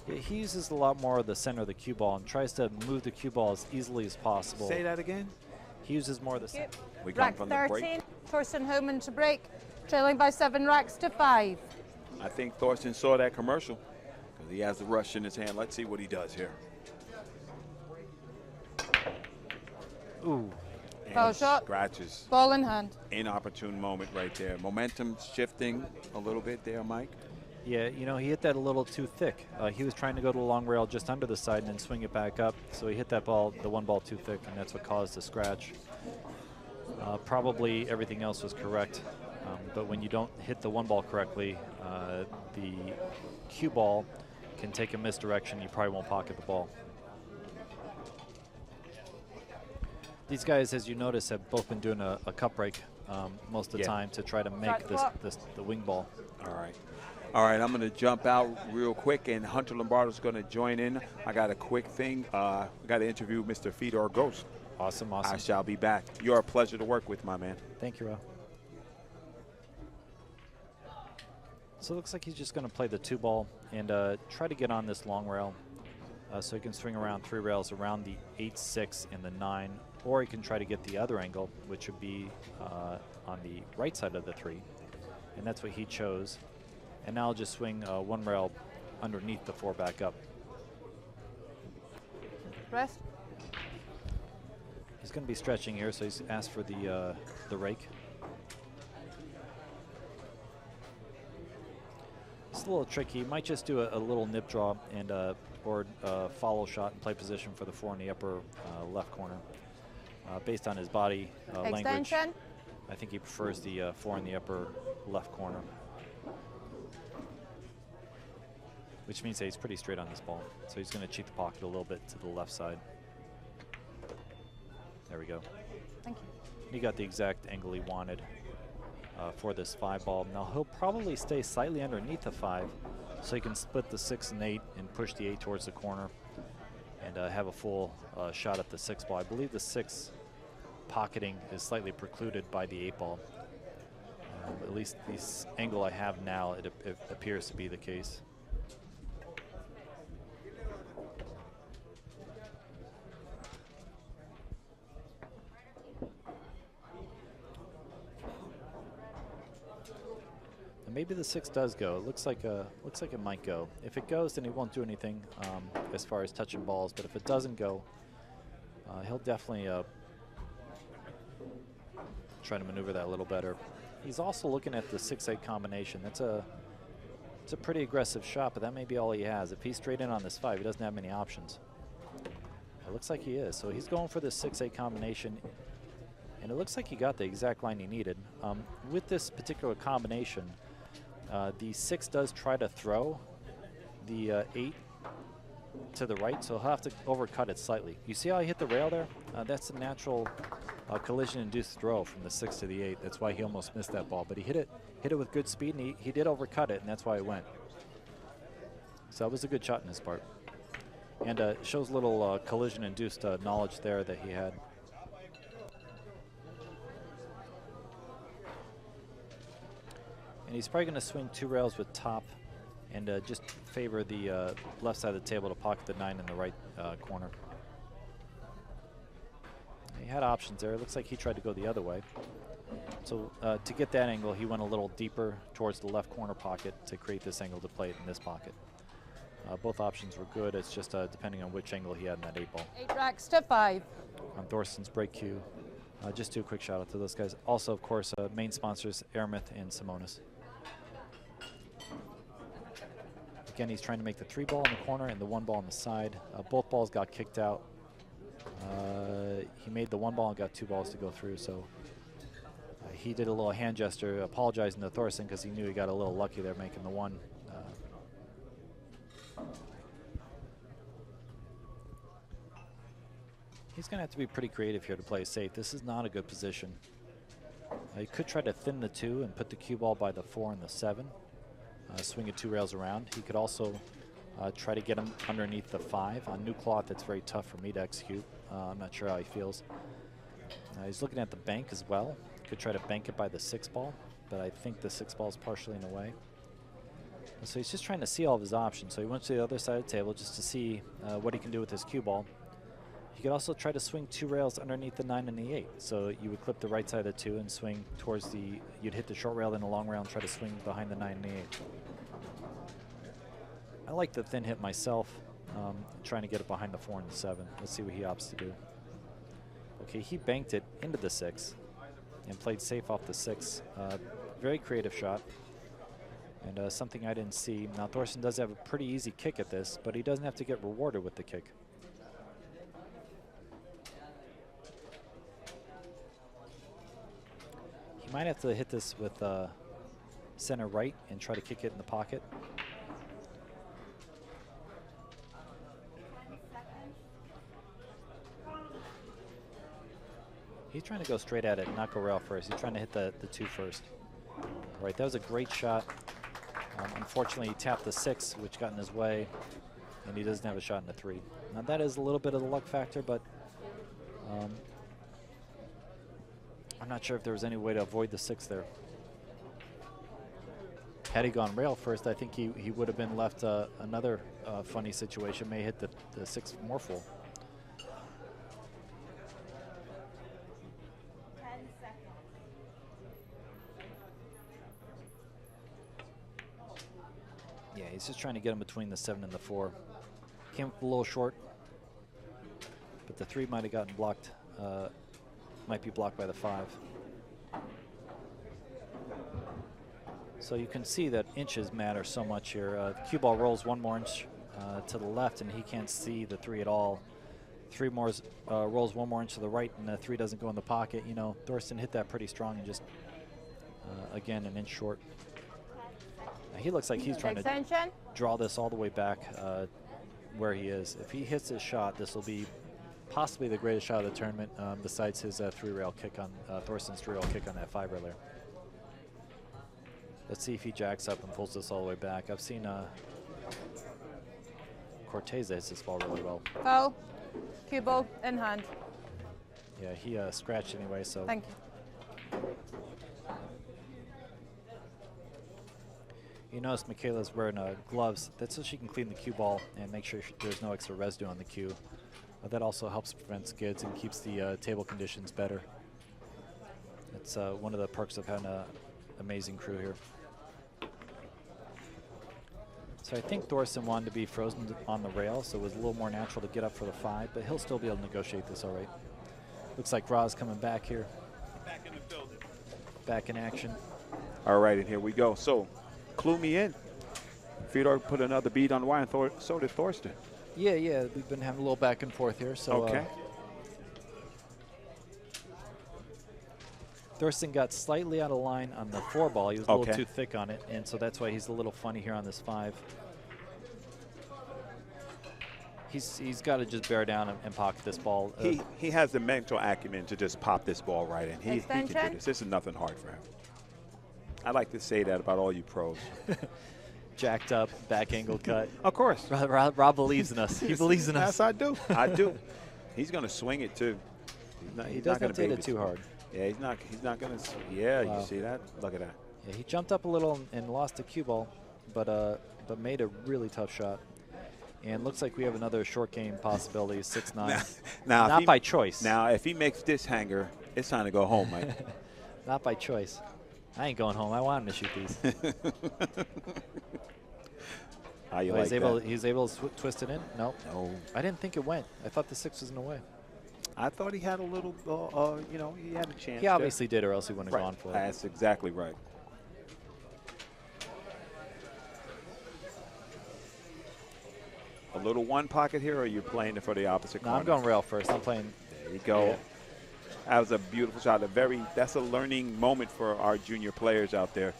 [SPEAKER 3] Yeah, he uses a lot more of the center of the cue ball and tries to move the cue ball as easily as possible.
[SPEAKER 1] Say that again?
[SPEAKER 3] He uses more of the center.
[SPEAKER 1] We come
[SPEAKER 2] Rack
[SPEAKER 1] from the
[SPEAKER 2] 13.
[SPEAKER 1] break.
[SPEAKER 2] Thorsten HOHMANN to break. Trailing by 7 racks to 5.
[SPEAKER 1] I think Thorsten saw that commercial because he has the rush in his hand. Let's see what he does here.
[SPEAKER 3] Ooh.
[SPEAKER 1] And
[SPEAKER 2] Foul shot.
[SPEAKER 1] Scratches.
[SPEAKER 2] Ball in hand.
[SPEAKER 1] Inopportune moment right there. Momentum shifting a little bit there, Mike.
[SPEAKER 3] Yeah, you know, he hit that a little too thick. He was trying to go to a long rail just under the side and then swing it back up. So he hit that ball, the 1 ball too thick, and that's what caused the scratch. Probably everything else was correct. But when you don't hit the 1 ball correctly, the cue ball can take a misdirection. You probably won't pocket the ball. These guys, as you notice, have both been doing a cup break most of the time to try to make the wing ball.
[SPEAKER 1] All right. All right, I'm going to jump out real quick, and Hunter Lombardo's going to join in. I got a quick thing. I got to interview Mr. Fedor Ghost.
[SPEAKER 3] Awesome, awesome.
[SPEAKER 1] I shall be back. You're a pleasure to work with, my man.
[SPEAKER 3] Thank you, Rob. So it looks like he's just going to play the 2 ball and try to get on this long rail so he can swing around 3 rails around the 8-6 and the 9, or he can try to get the other angle, which would be on the right side of the 3, and that's what he chose. And now I'll just swing 1 rail underneath the 4 back up.
[SPEAKER 2] Breath.
[SPEAKER 3] He's going to be stretching here, so he's asked for the rake. It's a little tricky. He might just do a little nip draw and or follow shot and play position for the 4 in the upper left corner. Based on his body language, I think he prefers the 4 in the upper left corner, which means that he's pretty straight on this ball. So he's going to cheat the pocket a little bit to the left side. There we go.
[SPEAKER 2] Thank you.
[SPEAKER 3] He got the exact angle he wanted for this 5 ball. Now he'll probably stay slightly underneath the 5, so he can split the 6 and 8 and push the 8 towards the corner and have a full shot at the 6 ball. I believe the 6 pocketing is slightly precluded by the 8 ball. At least this angle I have now, it appears to be the case. And maybe the 6 does go. It looks like it might go. If it goes, then he won't do anything as far as touching balls. But if it doesn't go, he'll definitely try to maneuver that a little better. He's also looking at the 6-8 combination. It's a pretty aggressive shot, but that may be all he has. If he's straight in on this 5, he doesn't have many options. It looks like he is. So he's going for this 6-8 combination, and it looks like he got the exact line he needed. With this particular combination, the 6 does try to throw the 8 to the right, so he'll have to overcut it slightly. You see how he hit the rail there? That's a natural collision-induced throw from the 6 to the 8. That's why he almost missed that ball. But he hit it with good speed, and he did overcut it, and that's why it went. So that was a good shot in his part. And shows a little collision-induced knowledge there that he had. And he's probably going to swing 2 rails with top and just favor the left side of the table to pocket the 9 in the right corner. He had options there. It looks like he tried to go the other way. So to get that angle, he went a little deeper towards the left corner pocket to create this angle to play it in this pocket. Both options were good. It's just depending on which angle he had in that 8 ball.
[SPEAKER 2] 8 racks to 5.
[SPEAKER 3] On Thorsten's break cue. Just do a quick shout out to those guys. Also, of course, main sponsors, Airmouth and Simonis. Again, he's trying to make the 3 ball in the corner and the 1 ball on the side. Both balls got kicked out. He made the 1 ball and got 2 balls to go through, so he did a little hand gesture apologizing to Thorsten because he knew he got a little lucky there making the 1. He's going to have to be pretty creative here to play safe. This is not a good position. He could try to thin the 2 and put the cue ball by the 4 and the 7. Swing it 2 rails around. He could also try to get him underneath the 5. On new cloth, that's very tough for me to execute. I'm not sure how he feels. He's looking at the bank as well. Could try to bank it by the 6 ball, but I think the 6 ball is partially in the way. So he's just trying to see all of his options. So he went to the other side of the table just to see what he can do with his cue ball. He could also try to swing 2 rails underneath the 9 and the 8. So you would clip the right side of the 2 and swing towards the, you'd hit the short rail, then the long rail, and try to swing behind the 9 and the 8. I like the thin hit myself, trying to get it behind the 4 and the 7. Let's see what he opts to do. Okay, he banked it into the 6 and played safe off the 6. Very creative shot, and something I didn't see. Now Thorsten does have a pretty easy kick at this, but he doesn't have to get rewarded with the kick. He might have to hit this with center right and try to kick it in the pocket. He's trying to go straight at it, not go rail first. He's trying to hit the 2 first. All right, that was a great shot. Unfortunately, he tapped the 6, which got in his way, and he doesn't have a shot in the 3. Now that is a little bit of the luck factor, but I'm not sure if there was any way to avoid the 6 there. Had he gone rail first, I think he would have been left another funny situation. May hit the 6 more full.
[SPEAKER 2] 10 seconds.
[SPEAKER 3] Yeah, he's just trying to get him between the 7 and the 4. Came up a little short. the 3 might have gotten blocked, might be blocked by the 5. So you can see that inches matter so much here. The cue ball rolls 1 more inch to the left, and he can't see the 3 at all. 3 more rolls 1 more inch to the right, and the 3 doesn't go in the pocket. You know, Thorsten hit that pretty strong and just, again, an inch short. Now he looks like he's trying to draw this all the way back where he is. If he hits his shot, this will be possibly the greatest shot of the tournament, besides his 3-rail kick on Thorsten's 3-rail kick on that 5-railer. Let's see if he jacks up and pulls this all the way back. I've seen Cortez hits this ball really well.
[SPEAKER 2] Foul. Cue ball in hand.
[SPEAKER 3] Yeah, he scratched anyway, so.
[SPEAKER 2] Thank you.
[SPEAKER 3] You notice Michaela's wearing gloves. That's so she can clean the cue ball and make sure there's no extra residue on the cue. That also helps prevent skids and keeps the table conditions better. It's one of the perks of having an amazing crew here. So I think Thorsten wanted to be frozen on the rail, so it was a little more natural to get up for the 5, but he'll still be able to negotiate this all right. Looks like Ra's coming back here.
[SPEAKER 1] Back in the building.
[SPEAKER 3] Back in action.
[SPEAKER 1] All right, and here we go. So, clue me in. Fedor put another bead on the wire, and so did Thorsten.
[SPEAKER 3] Yeah, we've been having a little back and forth here. So
[SPEAKER 1] okay.
[SPEAKER 3] Thorsten got slightly out of line on the 4 ball. He was a little too thick on it, and so that's why he's a little funny here on this 5. He's got to just bear down and pocket this ball.
[SPEAKER 1] He has the mental acumen to just pop this ball right in. He can do this. This is nothing hard for him. I like to say that about all you pros.
[SPEAKER 3] Jacked up, back angle cut.
[SPEAKER 1] Of course.
[SPEAKER 3] Rob believes in us. He believes in us.
[SPEAKER 1] Yes, I do. I do. He's going to swing it too.
[SPEAKER 3] He doesn't hit it too hard.
[SPEAKER 1] Yeah, he's not going to. Yeah, wow. You see that? Look at that.
[SPEAKER 3] Yeah, he jumped up a little and lost the cue ball, but made a really tough shot. And looks like we have another short game possibility, 6-9.
[SPEAKER 1] Now
[SPEAKER 3] not by choice.
[SPEAKER 1] Now, if he makes this hanger, it's time to go home, Mike.
[SPEAKER 3] Not by choice. I ain't going home. I want him to shoot these.
[SPEAKER 1] How you like that?
[SPEAKER 3] He's able to twist it in? Nope.
[SPEAKER 1] No.
[SPEAKER 3] I didn't think it went. I thought the 6 was in the way.
[SPEAKER 1] I thought he had a little, he had a chance.
[SPEAKER 3] He obviously did, or else he wouldn't have gone for it.
[SPEAKER 1] That's exactly right. A little 1 pocket here, or are you playing it for the opposite corner?
[SPEAKER 3] No, I'm going rail first. I'm playing.
[SPEAKER 1] There you go. Yeah. That was a beautiful shot. That's a learning moment for our junior players out there.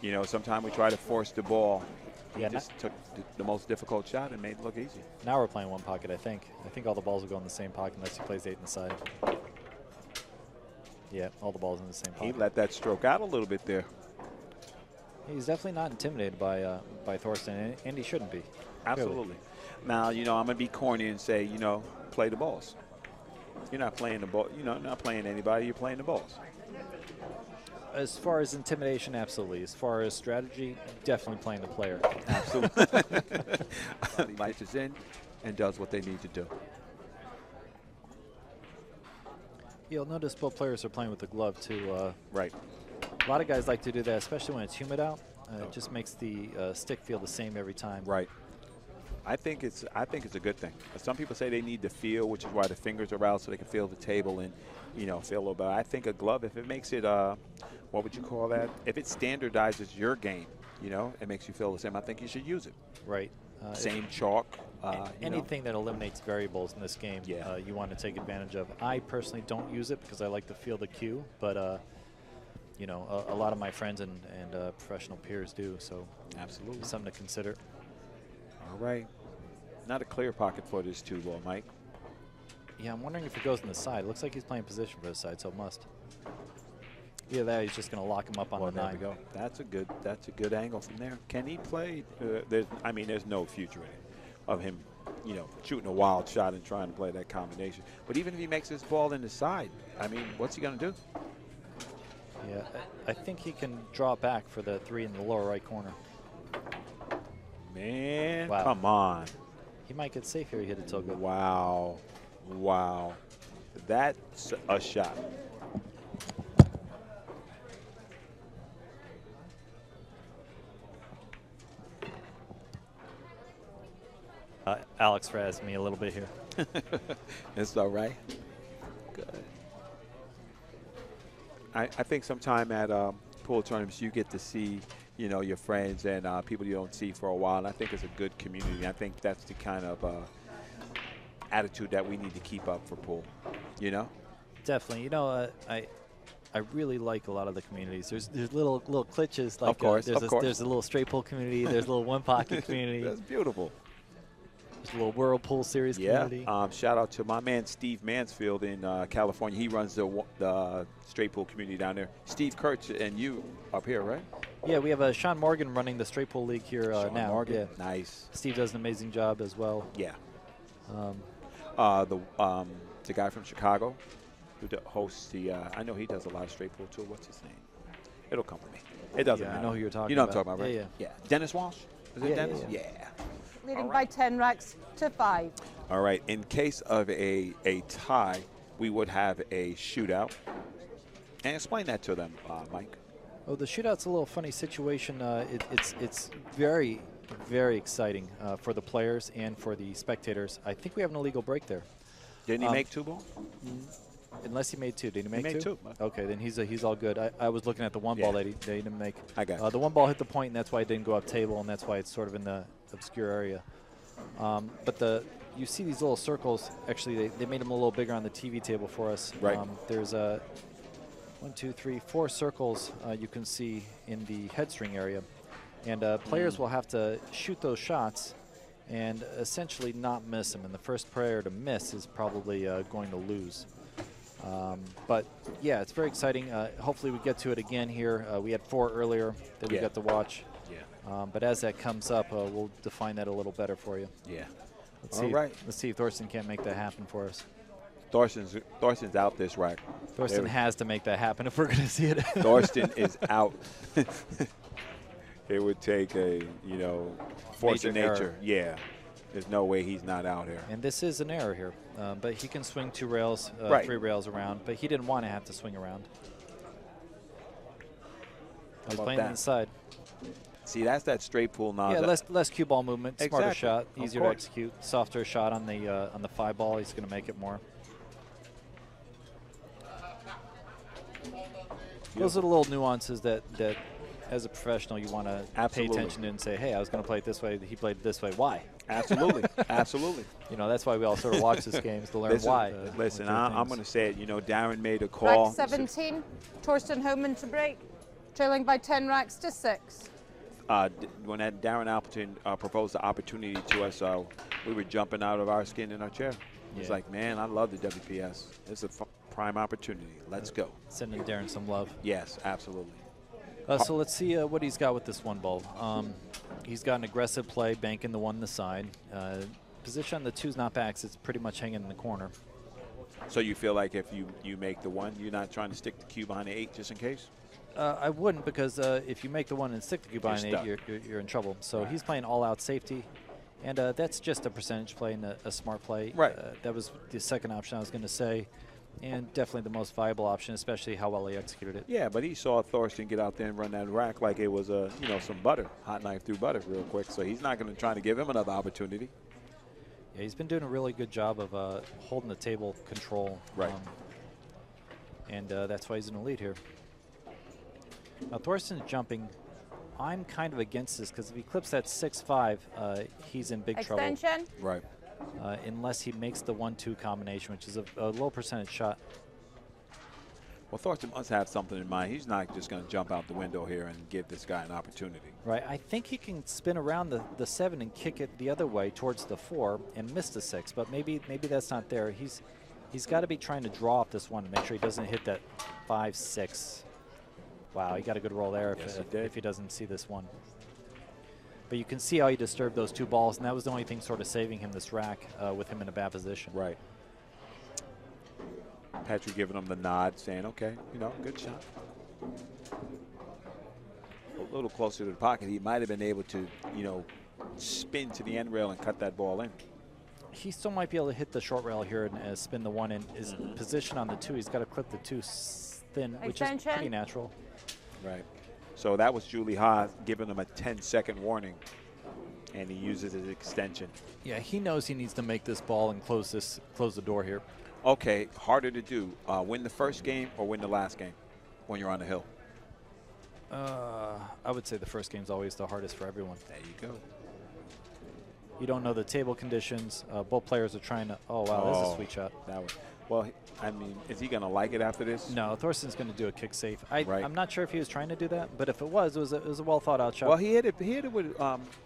[SPEAKER 1] You know, sometimes we try to force the ball. He just took the most difficult shot and made it look easy.
[SPEAKER 3] Now we're playing 1 pocket, I think. I think all the balls will go in the same pocket unless he plays 8 inside. Yeah, all the balls in the same pocket.
[SPEAKER 1] He let that stroke out a little bit there.
[SPEAKER 3] He's definitely not intimidated by Thorsten, and he shouldn't be.
[SPEAKER 1] Absolutely. Clearly. Now, I'm going to be corny and say, play the balls. You're not playing the ball. Not playing anybody. You're playing the balls.
[SPEAKER 3] As far as intimidation, absolutely. As far as strategy, definitely playing the player.
[SPEAKER 1] Absolutely. Lights is in and does what they need to do.
[SPEAKER 3] You'll notice both players are playing with the glove too.
[SPEAKER 1] Right.
[SPEAKER 3] A lot of guys like to do that, especially when it's humid out. It just makes the stick feel the same every time.
[SPEAKER 1] Right. I think it's a good thing. Some people say they need to feel, which is why the fingers are out so they can feel the table and, feel a little bit. I think a glove, if it makes it, what would you call that? If it standardizes your game, it makes you feel the same. I think you should use it.
[SPEAKER 3] Right.
[SPEAKER 1] Same chalk.
[SPEAKER 3] Anything that eliminates variables in this game, you want to take advantage of. I personally don't use it because I like to feel the cue, but a lot of my friends and professional peers do. So
[SPEAKER 1] absolutely,
[SPEAKER 3] it's something to consider.
[SPEAKER 1] All right. Not a clear pocket for this 2-ball, Mike.
[SPEAKER 3] Yeah, I'm wondering if it goes on the side. It looks like he's playing position for the side, so it must. Either that, he's just going to lock him up on the 9.
[SPEAKER 1] There we go. That's a good angle from there. Can he play? There's no future in it of him, shooting a wild shot and trying to play that combination. But even if he makes this ball in the side, what's he going to do?
[SPEAKER 3] Yeah, I think he can draw back for the 3 in the lower right corner.
[SPEAKER 1] Man, wow. Come on.
[SPEAKER 3] He might get safe here. He hit it so good.
[SPEAKER 1] Wow. Wow. That's a shot.
[SPEAKER 3] Alex razzed me a little bit here.
[SPEAKER 1] It's all right. Good. I think sometime at pool tournaments you get to see, you know, your friends and people you don't see for a while. And I think it's a good community. I think that's the kind of attitude that we need to keep up for pool, you know?
[SPEAKER 3] Definitely. You know, I really like a lot of the communities. There's little glitches. Like,
[SPEAKER 1] of course,
[SPEAKER 3] there's a little straight pool community. There's a little one pocket community.
[SPEAKER 1] That's beautiful.
[SPEAKER 3] There's a little Whirlpool Series community.
[SPEAKER 1] Shout out to my man Steve Mansfield in California. He runs the straight pool community down there. Steve Kurtz and you up here, right?
[SPEAKER 3] Yeah, we have Sean Morgan running the straight pool league here now.
[SPEAKER 1] Morgan.
[SPEAKER 3] Yeah.
[SPEAKER 1] Nice.
[SPEAKER 3] Steve does an amazing job as well.
[SPEAKER 1] Yeah. The guy from Chicago who hosts the, I know he does a lot of straight pool too. What's his name? It'll come to me. It doesn't matter.
[SPEAKER 3] I know who you're talking about.
[SPEAKER 1] You know what I'm talking about, right?
[SPEAKER 3] Yeah.
[SPEAKER 1] Dennis Walsh? Is it Dennis? Yeah.
[SPEAKER 2] Leading by 10 racks to 5.
[SPEAKER 1] All right. In case of a tie, we would have a shootout. And explain that to them, Mike.
[SPEAKER 3] Oh, the shootout's a little funny situation. It's very, very exciting for the players and for the spectators. I think we have an illegal break there.
[SPEAKER 1] Didn't he make 2 balls?
[SPEAKER 3] Unless he made 2. Did he make 2?
[SPEAKER 1] He made 2.
[SPEAKER 3] Okay, then he's all good. I was looking at the one ball that he didn't make.
[SPEAKER 1] I got
[SPEAKER 3] the one ball hit the point, and that's why it didn't go up table, and that's why it's sort of in the obscure area. But you see these little circles. Actually, they made them a little bigger on the TV table for us.
[SPEAKER 1] Right.
[SPEAKER 3] There's 1, 2, 3, 4 circles you can see in the head string area. And players will have to shoot those shots and essentially not miss them. And the first player to miss is probably going to lose. But, yeah, it's very exciting. Hopefully we get to it again here. We had 4 earlier that we got to watch.
[SPEAKER 1] Yeah.
[SPEAKER 3] But as that comes up, we'll define that a little better for you.
[SPEAKER 1] Yeah.
[SPEAKER 3] Let's see if Thorsten can't make that happen for us.
[SPEAKER 1] Thorsten's out this rack.
[SPEAKER 3] Thorsten has to make that happen if we're going to see it.
[SPEAKER 1] Thorsten is out. It would take a, force of nature.
[SPEAKER 3] Error.
[SPEAKER 1] Yeah. There's no way he's not out here.
[SPEAKER 3] And this is an error here. But he can swing 2 rails, 3 rails around. But he didn't want to have to swing around. He's playing inside.
[SPEAKER 1] See, that's that straight pool now.
[SPEAKER 3] Yeah, less cue ball movement, smarter shot,
[SPEAKER 1] Of
[SPEAKER 3] easier to execute, softer shot on the 5 ball. He's going to make it more. Those are the little nuances that as a professional you want to pay attention to and say, hey, I was going to play it this way. He played it this way. Why?
[SPEAKER 1] Absolutely. Absolutely.
[SPEAKER 3] That's why we all sort of watch this game, is to learn why.
[SPEAKER 1] Listen, I'm going to say it. Darren made a call.
[SPEAKER 2] Rack 17, Thorsten HOHMANN to break, trailing by 10 racks to 6.
[SPEAKER 1] When that Darren Appleton proposed the opportunity to us, we were jumping out of our skin in our chair. It's like, man, I love the WPS. It's a prime opportunity. Let's go.
[SPEAKER 3] Sending Darren some love.
[SPEAKER 1] Yes, absolutely.
[SPEAKER 3] So let's see what he's got with this one ball. He's got an aggressive play, banking the 1 on the side. Position on the 2's not back, so it's pretty much hanging in the corner.
[SPEAKER 1] So you feel like if you make the 1, you're not trying to stick the cue behind the 8 just in case?
[SPEAKER 3] I wouldn't, because if you make the 1 and stick the cue behind the 8, you're in trouble. So he's playing all-out safety, and that's just a percentage play and a smart play.
[SPEAKER 1] Right.
[SPEAKER 3] That was the second option I was going to say, and definitely the most viable option, especially how well he executed it.
[SPEAKER 1] Yeah, but he saw Thorsten get out there and run that rack like it was some butter, hot knife through butter real quick. So he's not going to try to give him another opportunity.
[SPEAKER 3] Yeah, he's been doing a really good job of holding the table control.
[SPEAKER 1] Right.
[SPEAKER 3] And that's why he's in the lead here. Now Thorsten's jumping. I'm kind of against this, because if he clips that 6-5, he's in big trouble.
[SPEAKER 2] Extension.
[SPEAKER 1] Right.
[SPEAKER 3] Unless he makes the 1-2 combination, which is a low percentage shot.
[SPEAKER 1] Well, Thorsten must have something in mind. He's not just going to jump out the window here and give this guy an opportunity.
[SPEAKER 3] Right. I think he can spin around the 7 and kick it the other way towards the 4 and miss the 6, but maybe that's not there. He's got to be trying to draw up this 1 to make sure he doesn't hit that 5-6. Wow, he got a good roll there if he doesn't see this 1. But you can see how he disturbed those 2 balls, and that was the only thing sort of saving him this rack with him in a bad position.
[SPEAKER 1] Right. Petri giving him the nod, saying, okay, good shot. A little closer to the pocket, he might have been able to, spin to the end rail and cut that ball in.
[SPEAKER 3] He still might be able to hit the short rail here and spin the 1 in. His position on the 2, he's got to clip the 2 thin, which is pretty natural.
[SPEAKER 1] Right. So that was Julie Haas giving him a 10-second warning. and he uses his extension.
[SPEAKER 3] Yeah, he knows he needs to make this ball and close the door here.
[SPEAKER 1] Okay, harder to do, win the first game or win the last game when you're on the hill?
[SPEAKER 3] I would say the first game's always the hardest for everyone.
[SPEAKER 1] There you go.
[SPEAKER 3] You don't know the table conditions. Both players are trying to. Oh wow, this is a sweet shot.
[SPEAKER 1] That was. Well, I mean, is he going to like it after this?
[SPEAKER 3] No, Thorsten's going to do a kick safe.
[SPEAKER 1] Right.
[SPEAKER 3] I'm not sure if he was trying to do that, but if it was a well thought out shot.
[SPEAKER 1] Well, he hit it with.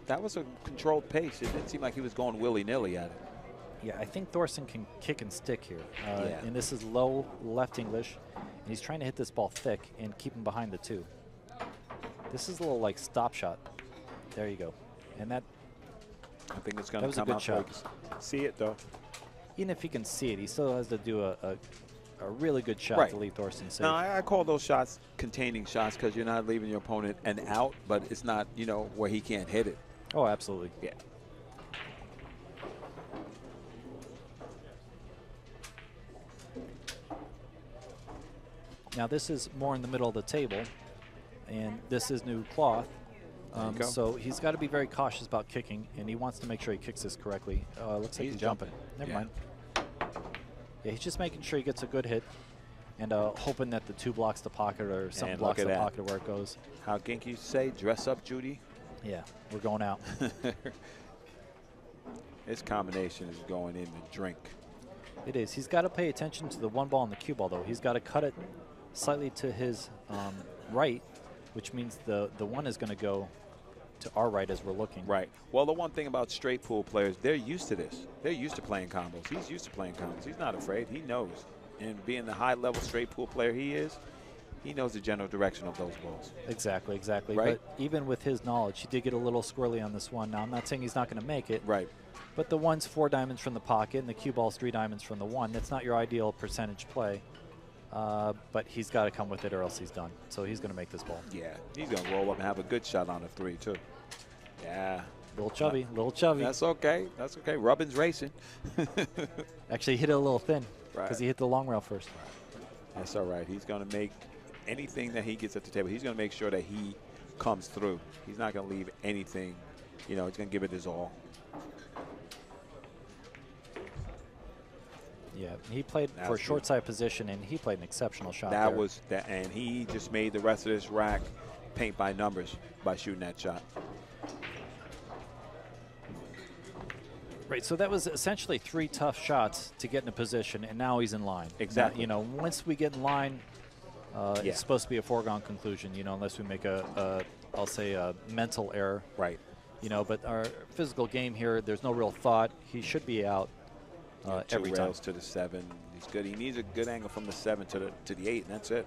[SPEAKER 1] That was a controlled pace. It didn't seem like he was going willy nilly at it.
[SPEAKER 3] Yeah, I think Thorsten can kick and stick here.
[SPEAKER 1] Yeah.
[SPEAKER 3] And this is low left English, and he's trying to hit this ball thick and keep him behind the 2. This is a little like stop shot. There you go. And that.
[SPEAKER 1] I think it's going to come
[SPEAKER 3] That
[SPEAKER 1] out.
[SPEAKER 3] was a good shot.
[SPEAKER 1] See it though.
[SPEAKER 3] Even if he can see it, he still has to do a really good shot to leave Thorsten safe.
[SPEAKER 1] Now, I call those shots containing shots because you're not leaving your opponent an out, but it's not, where he can't hit it.
[SPEAKER 3] Oh, absolutely.
[SPEAKER 1] Yeah.
[SPEAKER 3] Now, this is more in the middle of the table, and this is new cloth. So he's got to be very cautious about kicking, and he wants to make sure he kicks this correctly. Looks like he's jumping. Never mind. Yeah, he's just making sure he gets a good hit and hoping that the 2 blocks the pocket or something blocks the pocket where it goes.
[SPEAKER 1] How Ginky say, dress up, Judy?
[SPEAKER 3] Yeah, we're going out.
[SPEAKER 1] This combination is going in the drink.
[SPEAKER 3] It is. He's got to pay attention to the 1 ball and the cue ball, though. He's got to cut it slightly to his right, which means the 1 is going to go to our right as we're looking.
[SPEAKER 1] Right. Well, the one thing about straight pool players, they're used to this. They're used to playing combos. He's used to playing combos. He's not afraid. He knows. And being the high-level straight pool player he is, he knows the general direction of those balls.
[SPEAKER 3] Exactly, exactly.
[SPEAKER 1] Right.
[SPEAKER 3] But even with his knowledge, he did get a little squirrely on this one. Now, I'm not saying he's not going to make it.
[SPEAKER 1] Right.
[SPEAKER 3] But the 1's 4 diamonds from the pocket, and the cue ball's 3 diamonds from the 1. That's not your ideal percentage play. But he's got to come with it or else he's done. So he's going to make this ball.
[SPEAKER 1] Yeah, he's going to roll up and have a good shot on a 3, too. Yeah.
[SPEAKER 3] Little chubby, little chubby.
[SPEAKER 1] That's okay. That's okay. Rubbin's racing.
[SPEAKER 3] Actually, he hit it a little thin because
[SPEAKER 1] Right.
[SPEAKER 3] he hit the long rail first.
[SPEAKER 1] That's all right. He's going to make anything that he gets at the table. He's going to make sure that he comes through. He's not going to leave anything. He's going to give it his all.
[SPEAKER 3] Yeah, he played for a short side position, and he played an exceptional shot
[SPEAKER 1] That
[SPEAKER 3] there.
[SPEAKER 1] was that, and he just made the rest of this rack paint by numbers by shooting that shot.
[SPEAKER 3] Right, so that was essentially 3 tough shots to get in a position, and now he's in line.
[SPEAKER 1] Exactly.
[SPEAKER 3] Now, once we get in line, it's supposed to be a foregone conclusion, unless we make I'll say a mental error.
[SPEAKER 1] Right.
[SPEAKER 3] But our physical game here, there's no real thought. He should be out every
[SPEAKER 1] 2
[SPEAKER 3] time.
[SPEAKER 1] rails to the 7. He's good. He needs a good angle from the 7 to the 8, and that's it.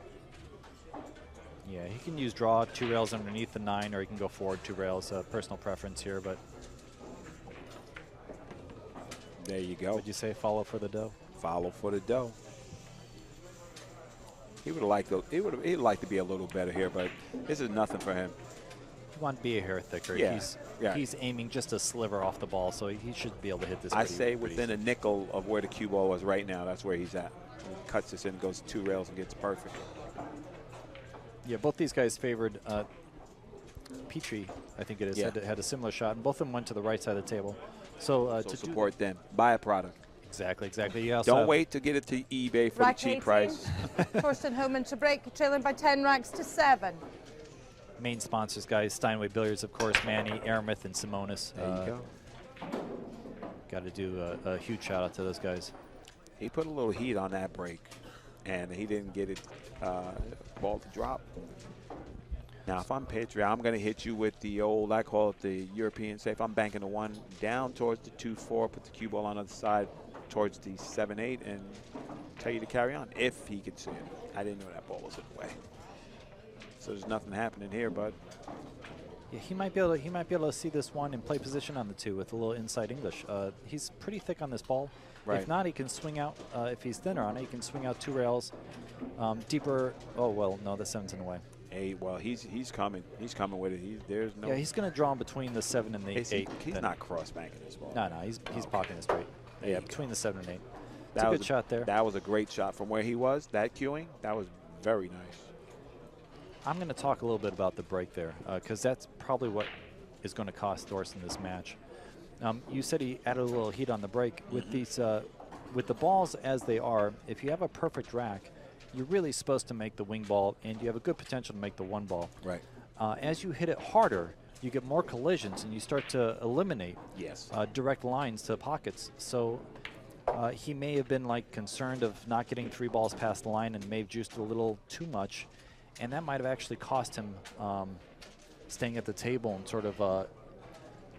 [SPEAKER 3] Yeah, he can use draw 2 rails underneath the 9, or he can go forward 2 rails. Personal preference here, but
[SPEAKER 1] there you go.
[SPEAKER 3] would you say follow for the dough?
[SPEAKER 1] Follow for the dough. He would have liked he'd like to be a little better here, but this is nothing for him.
[SPEAKER 3] He wants to be a hair thicker.
[SPEAKER 1] Yeah,
[SPEAKER 3] He's aiming just a sliver off the ball, so he should be able to hit this.
[SPEAKER 1] I say within a nickel of where the cue ball was right now, that's where he's at. He cuts this in, goes 2 rails, and gets perfect.
[SPEAKER 3] Yeah, both these guys favored Petri, I think it is, had a similar shot, and both of them went to the right side of the table. So
[SPEAKER 1] to support them, buy a product.
[SPEAKER 3] Exactly. You also
[SPEAKER 1] Don't wait to get it to eBay for
[SPEAKER 2] Rack
[SPEAKER 1] the cheap
[SPEAKER 2] 18.
[SPEAKER 1] price.
[SPEAKER 2] Thorsten HOHMANN to break, trailing by 10 racks to 7.
[SPEAKER 3] main sponsors, guys, Steinway Billiards, of course, Manny, Aramith, and Simonis.
[SPEAKER 1] There you go.
[SPEAKER 3] Got to do a huge shout out to those guys.
[SPEAKER 1] He put a little heat on that break, and he didn't get it ball to drop. Now, if I'm Petri, I'm going to hit you with the old, I call it the European safe. I'm banking the 1 down towards the 2-4, put the cue ball on the other side towards the 7-8, and tell you to carry on if he could see it. I didn't know that ball was in the way. So there's nothing happening here, bud.
[SPEAKER 3] Yeah, he might be able to see this 1 and play position on the 2 with a little inside English. He's pretty thick on this ball.
[SPEAKER 1] Right.
[SPEAKER 3] If not, he can swing out. If he's thinner on it, he can swing out 2 rails deeper. Oh well, no, the 7's in the way.
[SPEAKER 1] Hey, well, he's coming. He's coming with it. There's no.
[SPEAKER 3] Yeah, he's going to draw him between the 7 and the 8.
[SPEAKER 1] He's not cross banking this ball.
[SPEAKER 3] No, he's pocketing it straight. Yeah, between the 7 and 8. It's
[SPEAKER 1] a
[SPEAKER 3] good shot there.
[SPEAKER 1] That was a great shot from where he was. That cueing, that was very nice.
[SPEAKER 3] I'm going to talk a little bit about the break there because that's probably what is going to cost Thorsten this match. You said he added a little heat on the break. With these, with the balls as they are, if you have a perfect rack, you're really supposed to make the wing ball, and you have a good potential to make the one ball.
[SPEAKER 1] Right.
[SPEAKER 3] As you hit it harder, you get more collisions, and you start to eliminate direct lines to pockets. So he may have been like concerned of not getting 3 balls past the line and may have juiced it a little too much, and that might have actually cost him staying at the table and sort of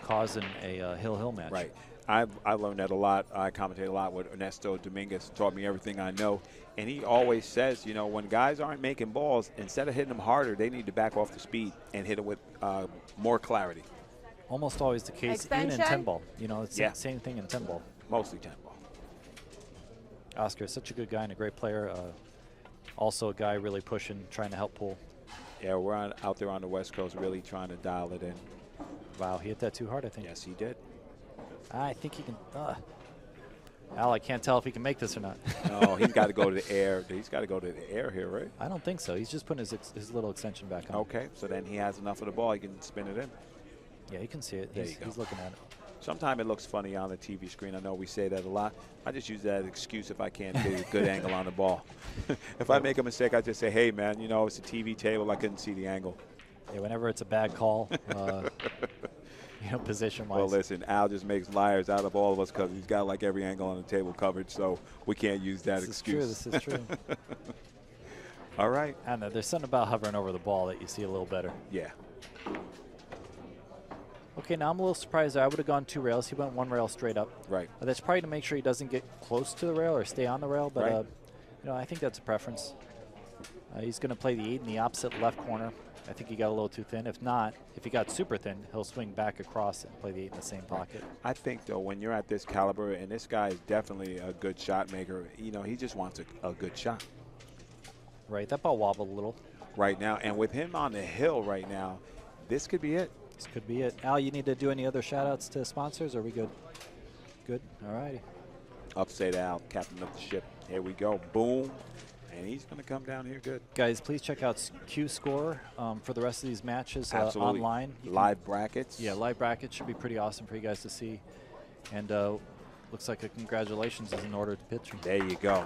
[SPEAKER 3] causing a hill-hill match.
[SPEAKER 1] Right. I learned that a lot. I commentate a lot with Ernesto Dominguez, taught me everything I know. And he always says, you know, when guys aren't making balls, instead of hitting them harder, they need to back off the speed and hit it with more clarity.
[SPEAKER 3] Almost always the case, even in 10-ball. You know, it's the same thing in 10-ball.
[SPEAKER 1] Mostly 10-ball.
[SPEAKER 3] Oscar is such a good guy and a great player. Also a guy really pushing, trying to help pull.
[SPEAKER 1] Yeah, we're out there on the West Coast really trying to dial it in.
[SPEAKER 3] Wow, he hit that too hard, I think.
[SPEAKER 1] Yes, he did.
[SPEAKER 3] I think he can. Al, I can't tell if he can make this or not.
[SPEAKER 1] No, he's got to go to the air. He's got to go to the air here, right?
[SPEAKER 3] I don't think so. He's just putting his little extension back on.
[SPEAKER 1] Okay, so then he has enough of the ball. He can spin it in.
[SPEAKER 3] Yeah, you can see it.
[SPEAKER 1] There
[SPEAKER 3] He's looking at it.
[SPEAKER 1] Sometimes it looks funny on the TV screen. I know we say that a lot. I just use that as an excuse if I can't get a good angle on the ball. If I make a mistake, I just say, hey, man, you know, it's a TV table. I couldn't see the angle.
[SPEAKER 3] Yeah, whenever it's a bad call, you know, position-wise.
[SPEAKER 1] Well, listen, Al just makes liars out of all of us because he's got like every angle on the table covered, so we can't use that excuse.
[SPEAKER 3] This is true.
[SPEAKER 1] All right.
[SPEAKER 3] I don't know. There's something about hovering over the ball that you see a little better.
[SPEAKER 1] Yeah.
[SPEAKER 3] Okay, now I'm a little surprised there. I would have gone 2 rails. He went 1 rail straight up.
[SPEAKER 1] Right.
[SPEAKER 3] That's probably to make sure he doesn't get close to the rail or stay on the rail, but
[SPEAKER 1] right.
[SPEAKER 3] You know, I think that's a preference. He's going to play the 8 in the opposite left corner. I think he got a little too thin. If not, if he got super thin, he'll swing back across and play the 8 in the same pocket.
[SPEAKER 1] I think, though, when you're at this caliber, and this guy is definitely a good shot maker, you know, he just wants a good shot.
[SPEAKER 3] Right, that ball wobbled a little.
[SPEAKER 1] Right now, and with him on the hill right now, this could be it.
[SPEAKER 3] This could be it. Al, you need to do any other shout-outs to sponsors, or are we good? Good, all righty.
[SPEAKER 1] Upside Al, captain of the ship. Here we go, boom. And he's going to come down here good.
[SPEAKER 3] Guys, please check out Q Score for the rest of these matches online.
[SPEAKER 1] Live brackets.
[SPEAKER 3] Yeah, live brackets should be pretty awesome for you guys to see. And looks like a congratulations is in order to Petri.
[SPEAKER 1] There you go.